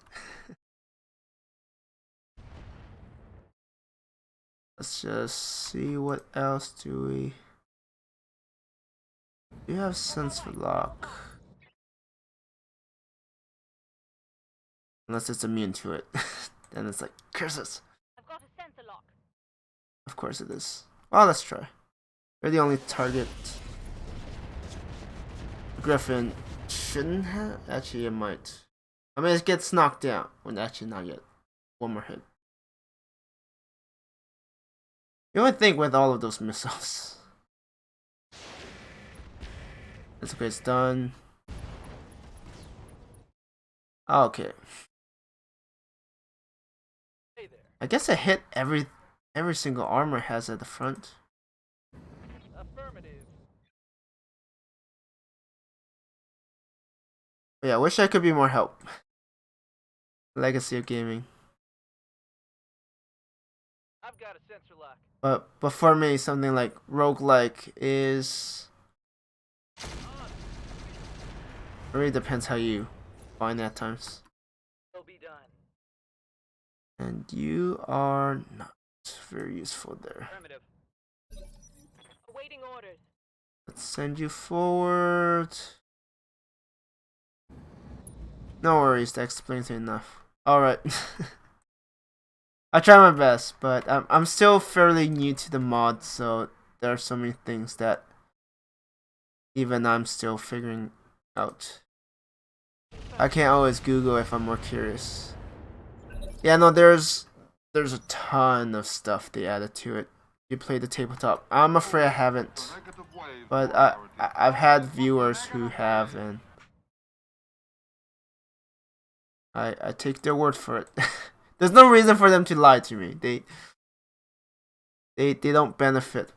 Let's just see what else do we. You have sense for lock. Unless it's immune to it. Then it's like, curses. I've got a sensor lock. Of course it is. Well, let's try. You're the only target. Griffin shouldn't have. Actually, it might. I mean, it gets knocked out. When actually, not yet. One more hit. You would think with all of those missiles. That's okay, it's done. Okay. I guess I hit every single armor has at the front. Affirmative. But yeah, I wish I could be more help. Legacy of gaming. I've got a sensor lock. But for me, something like roguelike is. It really depends how you find it at times. Will be done. And you are not very useful there. Affirmative. Awaiting orders. Let's send you forward. No worries, that explains it enough. Alright. I try my best, but I'm still fairly new to the mod, so there are so many things that even I'm still figuring out. I can't always Google if I'm more curious. Yeah, no, there's a ton of stuff they added to it. You play the tabletop. I'm afraid I haven't, but I've had viewers who have, and I take their word for it. There's no reason for them to lie to me. They don't benefit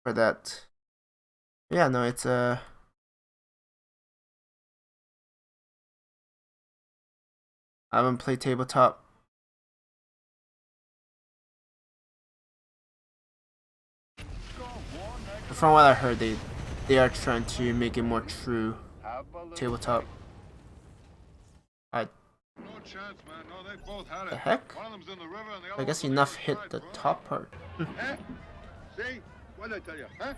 for that. Yeah, no, it's I haven't played tabletop. From what I heard, they are trying to make it more true tabletop. No chance, man. No, they both had it. The heck? One of them's in the river and the I other guess one's enough on hit the the other side. top part. Eh? See? What did I tell you? Huh?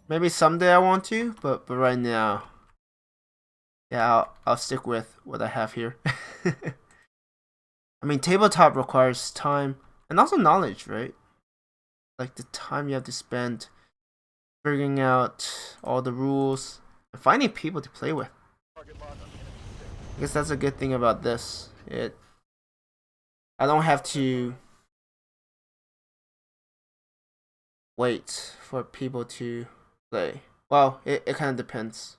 Maybe someday I want to, but right now, yeah, I'll stick with what I have here. I mean, tabletop requires time and also knowledge, right? like the time you have to spend figuring out all the rules and finding people to play with. I guess that's a good thing about this. I don't have to wait for people to play. Well, it kind of depends.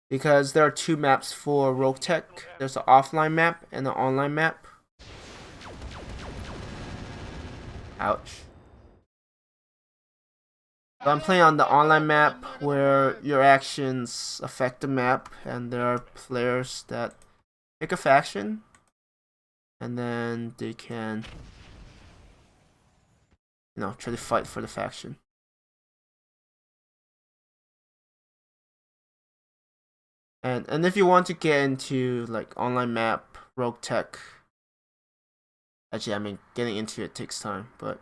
Because there are two maps for Roguetech. There's an offline map and an online map. Ouch. So I'm playing on the online map where your actions affect the map, and there are players that pick a faction and then they can, you know, try to fight for the faction. And if you want to get into like online map Roguetech, actually I mean getting into it takes time, but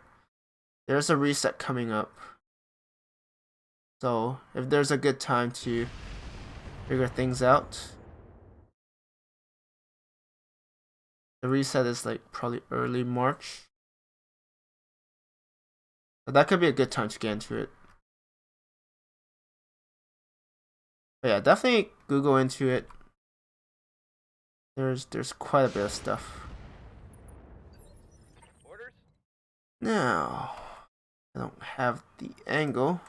there's a reset coming up. So if there's a good time to figure things out, the reset is like probably early March. So that could be a good time to get into it. But yeah, definitely Google into it. There's quite a bit of stuff. Orders? Now, I don't have the angle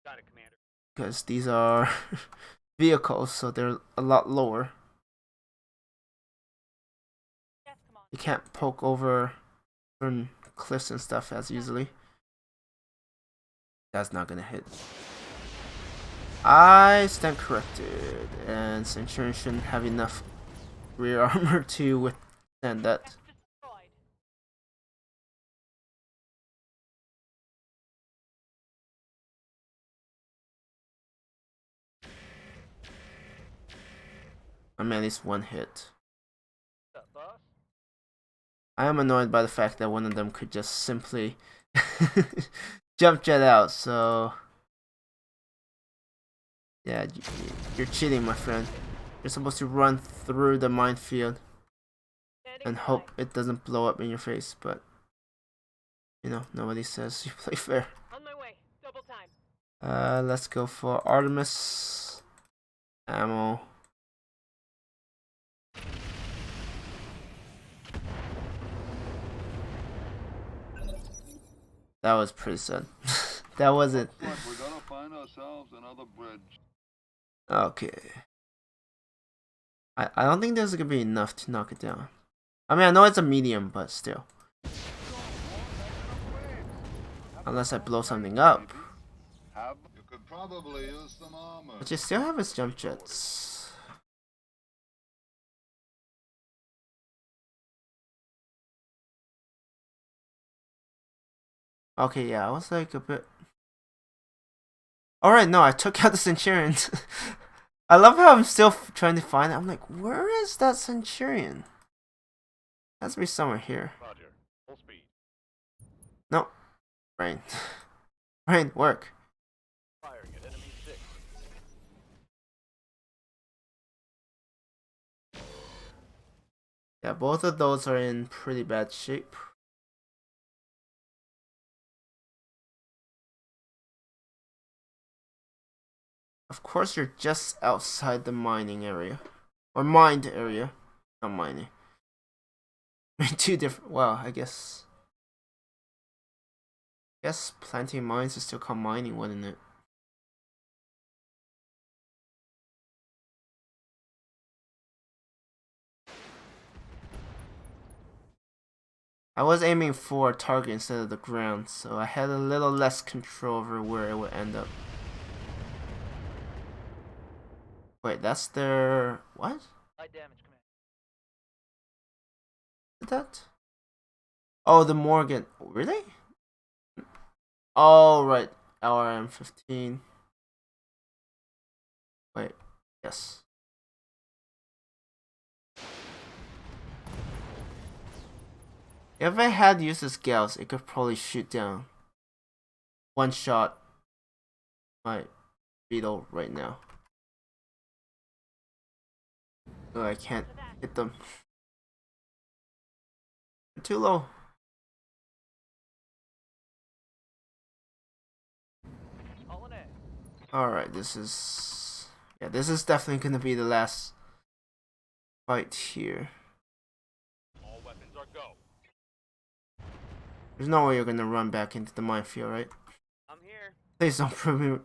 Got it, Commander. because these are vehicles, so they're a lot lower. Yes, come on. You can't poke over certain cliffs and stuff as easily. That's not gonna hit. I stand corrected, and Centurion shouldn't have enough rear armor to withstand that. That's destroyed. I mean, at least one hit. What's up, boss? I am annoyed by the fact that one of them could just simply jump jet out, so yeah, you're cheating, my friend. You're supposed to run through the minefield Standing and by. hope it doesn't blow up in your face, but you know, nobody says you play fair. On my way. Double time. Let's go for Artemis ammo. That was pretty sad. That wasn't. Looks like we're gonna find ourselves another bridge. Okay. I don't think there's gonna be enough to knock it down. I mean, I know it's a medium, but still. Unless I blow something up. You could probably use some armor. But you still have his jump jets. Okay, yeah, I was like a bit. Alright, no, I took out the Centurion. I love how I'm still trying to find it. I'm like, where is that Centurion? Has to be somewhere here. Roger. Full speed. No. Rain. Rain, work. Firing at enemy 6. Yeah, both of those are in pretty bad shape. Of course, you're just outside the mining area. Or mined area. Not mining. Two different. Well, I guess planting mines is still called mining, wouldn't it? I was aiming for a target instead of the ground, so I had a little less control over where it would end up. Wait, that's their... what? High damage, Commander. Is that? Oh, the Morgan. Really? Oh, right. LRM-15. Wait, yes. If I had used the scouts, it could probably shoot down one shot my feudal right now. Oh, I can't hit them. They're too low. Alright, this is definitely gonna be the last fight here. All weapons are go. There's no way you're gonna run back into the minefield, right? I'm here. Please don't prove me.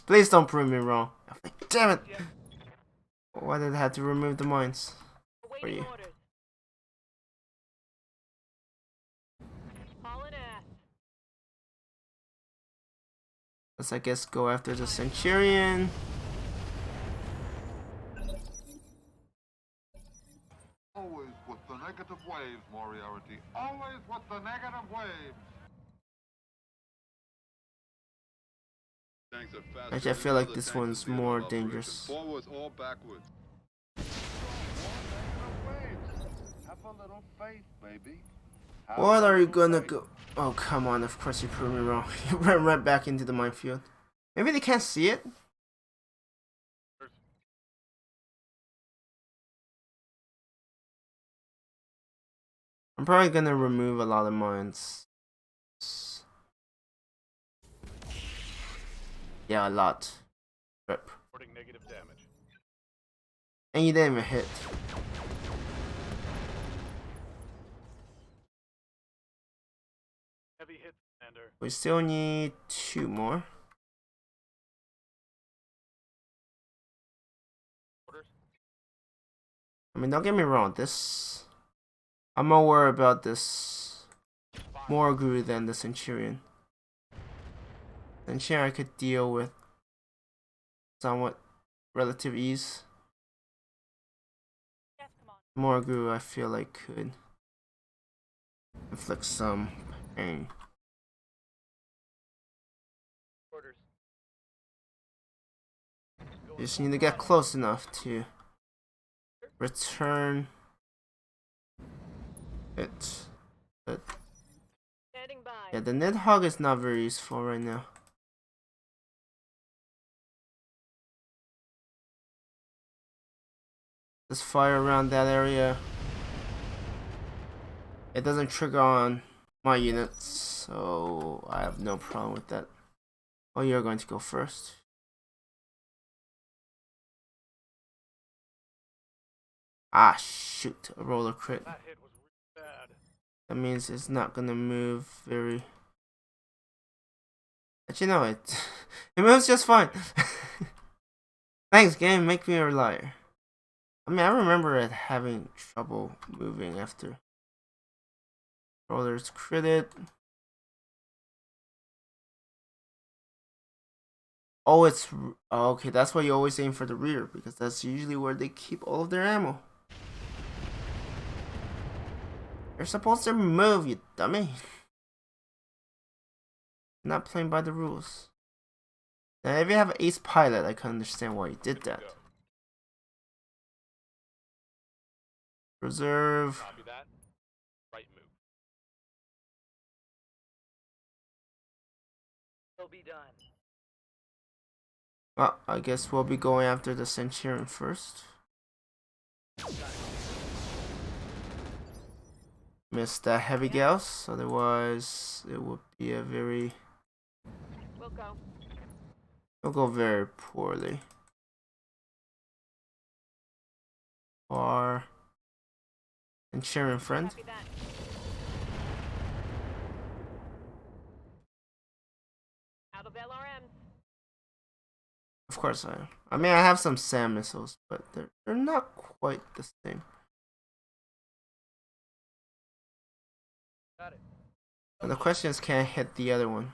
Please don't prove me wrong. I'm like, damn it! Why did I have to remove the mines? For you. Orders. Hauling ass. Let's, I guess, go after the Centurion. Always with the negative waves, Moriarty. Always with the negative waves. Tanks are faster Actually, I than feel like other this tanks one's in theater more of operation. dangerous. Forwards or backwards. Have a little faith, baby. Have What a are you little gonna faith. go? Oh, come on, of course you proved me wrong. You ran right back into the minefield. Maybe they can't see it? I'm probably gonna remove a lot of mines. Yeah, a lot. Rip. Reporting negative damage. And you didn't even hit. Heavy hit, Commander. We still need 2 more. Orders. I mean, don't get me wrong, this... I'm more worried about this Morgru than the Centurion. Centurion I could deal with somewhat relative ease. Yes, come on. Morgru I feel like could inflict some pain. Orders. You just need to get close enough to return it. But Standing by. yeah, the Nidhogg is not very useful right now. Just fire around that area. It doesn't trigger on my units, so I have no problem with that. Oh, you're going to go first. Ah, shoot, a roller crit. That hit was really bad. That means it's not gonna move very... Actually, no, it moves just fine. Thanks, game, make me a liar. I mean, I remember it having trouble moving after rollers critted. Oh, it's... Oh, okay, that's why you always aim for the rear, because that's usually where they keep all of their ammo. You're supposed to move, you dummy. Not playing by the rules. Now, if you have an ace pilot, I can understand why you did that. Reserve. Copy that. Right move. It'll be done. Well, I guess we'll be going after the Centurion first. Missed that heavy gauss, otherwise it would be a very... We'll go. It'll go very poorly. Our Centurion friend. Copy that. Out of LRMs. Of course I am. I mean, I have some SAM missiles, but they're not quite the same. Got it. And the question is, can I hit the other one?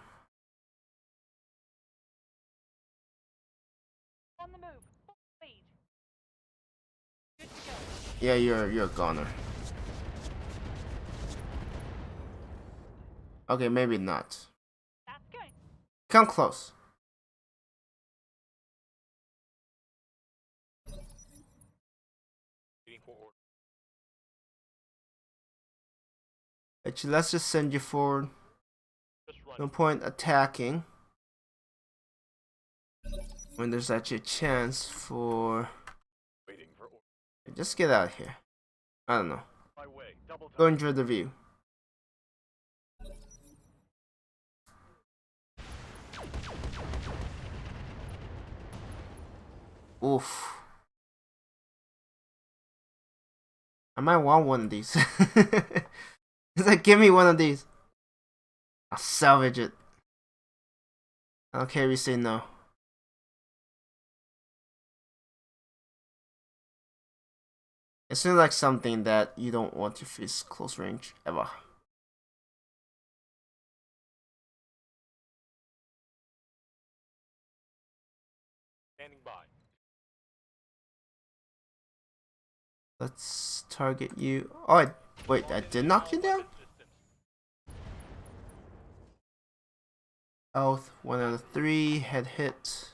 On the move. Full speed. Good to go. Yeah, you're a goner. Okay, maybe not. That's good. Come close. Waiting for order. Actually, let's just send you forward. Just run. No point attacking when there's actually a chance for... Waiting for order. Just get out of here. I don't know. My way. Double Go time. enjoy the view. Oof. I might want one of these. It's like, give me one of these. I'll salvage it. Okay, we say no. It seems like something that you don't want to face close range ever. Standing by. Let's target you. Oh, wait, I did knock you down? Health, 1 out of 3, head hit.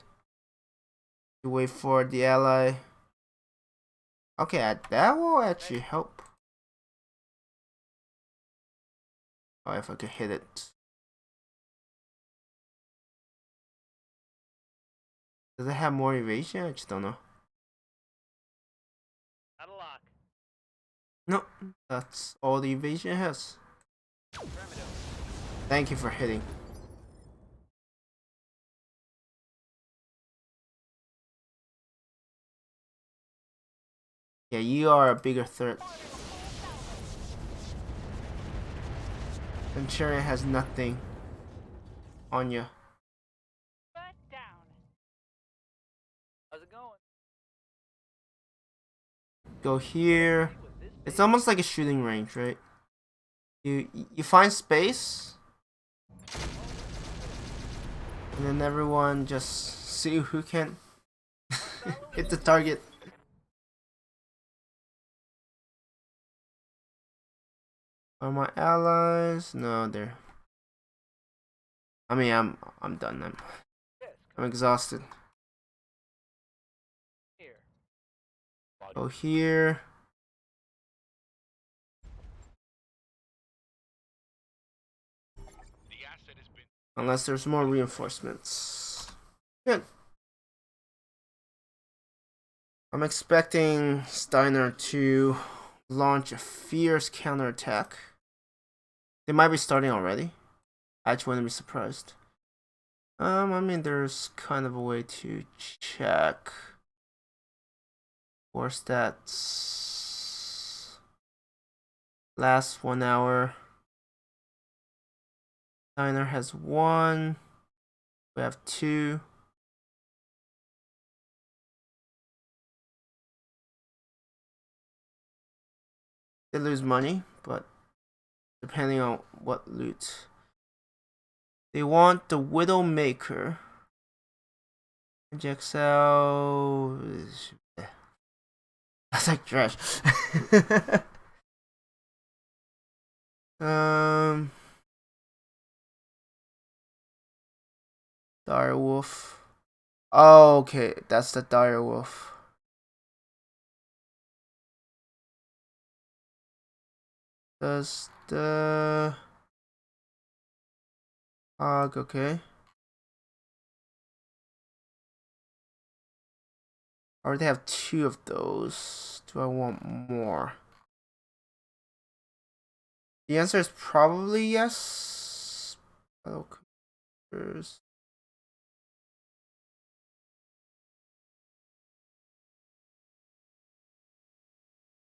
You wait for the ally. Okay, that will actually help. Oh, if I could hit it. Does it have more evasion? I just don't know. Out of lock. No, that's all the evasion has. Thank you for hitting. Yeah, you are a bigger threat. Centurion has nothing on you. First down. How's it going? Go here. It's almost like a shooting range, right? You find space, and then everyone just see who can hit the target. Are my allies? No, they're. I mean, I'm done. I'm exhausted. Here. Go here. The asset has been Unless there's more reinforcements. Good. I'm expecting Steiner to launch a fierce counterattack. They might be starting already. I just wouldn't be surprised. I mean, there's kind of a way to check war stats. Last 1 hour. Steiner has 1. We have 2. They lose money, but depending on what loot. They want the Widowmaker. JXL. That's like trash. Direwolf. Oh, okay, that's the Direwolf. Does the Hog, okay. I already have 2 of those. Do I want more? The answer is probably yes. Battle computers.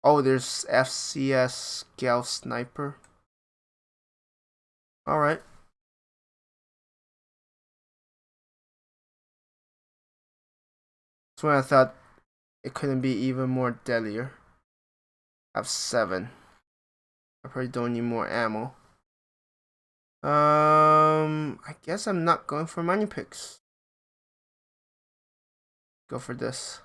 Oh, there's FCS Gal Sniper. Alright. That's when I thought it couldn't be even more deadlier. I have 7. I probably don't need more ammo. I guess I'm not going for money picks. Go for this.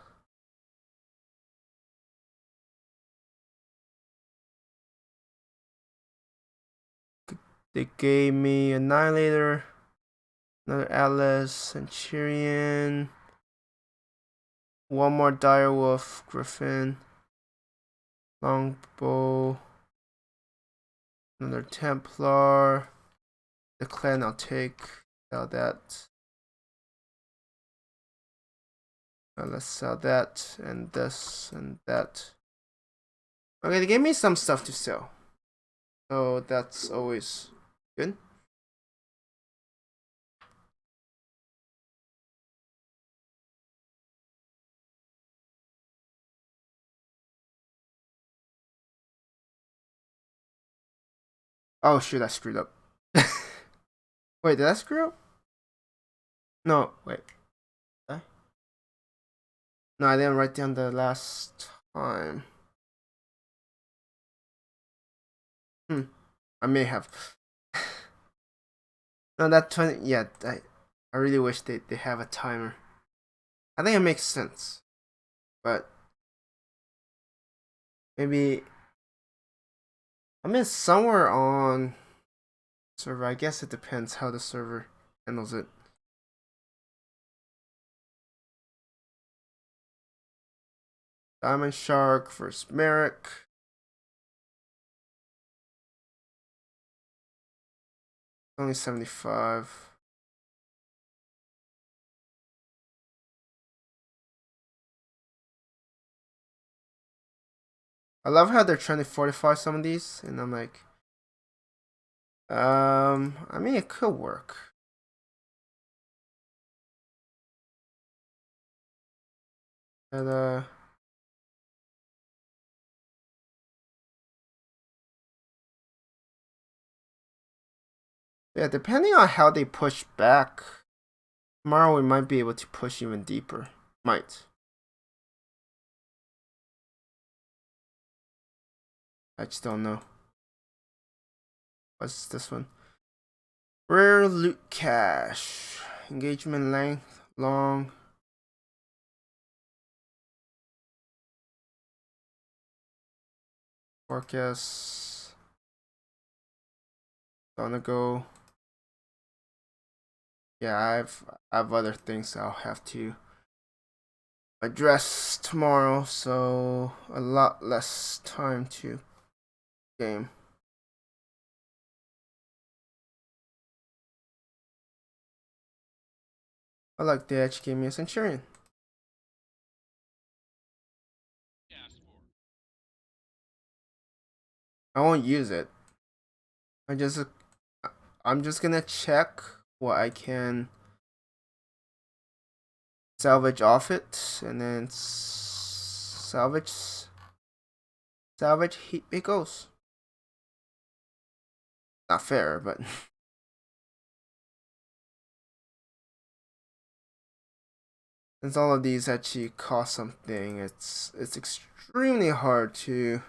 They gave me Annihilator, another Atlas, Centurion, 1 more Direwolf, Griffin, Longbow, another Templar, the Clan I'll take, sell that. Let's sell that, and this, and that. Okay, they gave me some stuff to sell. So that's always good. Oh shoot, I screwed up. Wait, did I screw up? No, wait. Did I? No, I didn't write down the last time. I may have. No, that 20. Yeah, I really wish they have a timer. I think it makes sense, but maybe I mean somewhere on server. I guess it depends how the server handles it. Diamond Shark versus Merrick. Only 75. I love how they're trying to fortify some of these, and I'm like, I mean, it could work. But, yeah, depending on how they push back, tomorrow we might be able to push even deeper. Might. I just don't know. What's this one? Rare loot cache. Engagement length, long. Forecast. Gonna go. Yeah, I have other things I'll have to address tomorrow, so a lot less time to game. I like the edge gave me a Centurion. I won't use it. I'm just gonna check what I can salvage off it, and then salvage it goes. Not fair, but since all of these actually cost something, it's extremely hard to.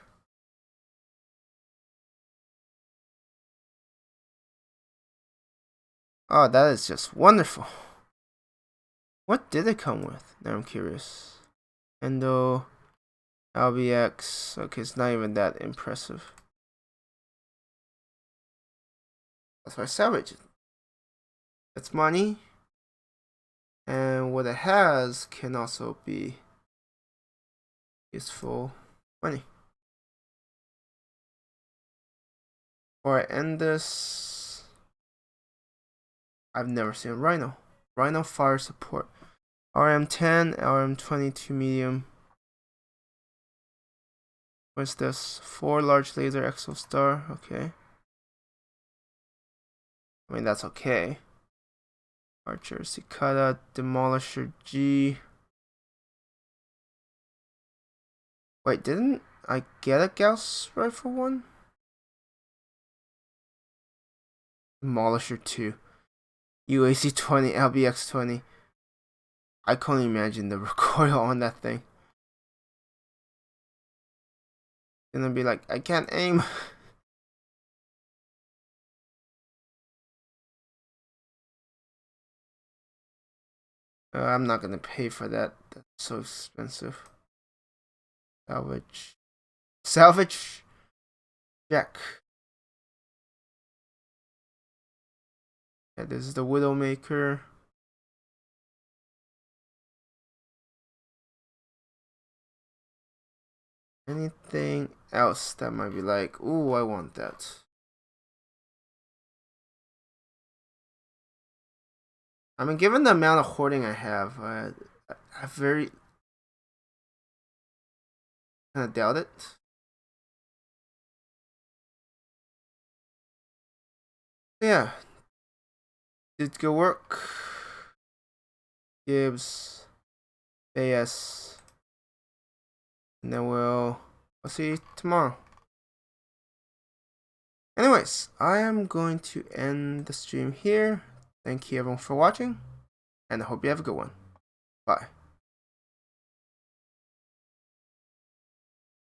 Oh, that is just wonderful. What did it come with? Now I'm curious. Endo, LBX. Okay, it's not even that impressive. That's why I salvage it. It's money. And what it has can also be useful money. Before I end this, I've never seen a Rhino. Rhino fire support. RM10, RM22 medium. What's this? 4 large laser exo star. Okay. I mean, that's okay. Archer, Cicada, Demolisher G. Wait, didn't I get a Gauss rifle one? Demolisher 2. UAC 20, LBX 20. I can't imagine the recoil on that thing. Gonna be like, I can't aim. I'm not gonna pay for that. That's so expensive. Salvage. Salvage. Jack. Yeah, this is the Widowmaker. Anything else that might be like, ooh, I want that. I mean, given the amount of hoarding I have, I very kind of doubt it. Yeah, did good work. Gibbs, AS, and then we'll see you tomorrow. Anyways, I am going to end the stream here. Thank you everyone for watching, and I hope you have a good one. Bye.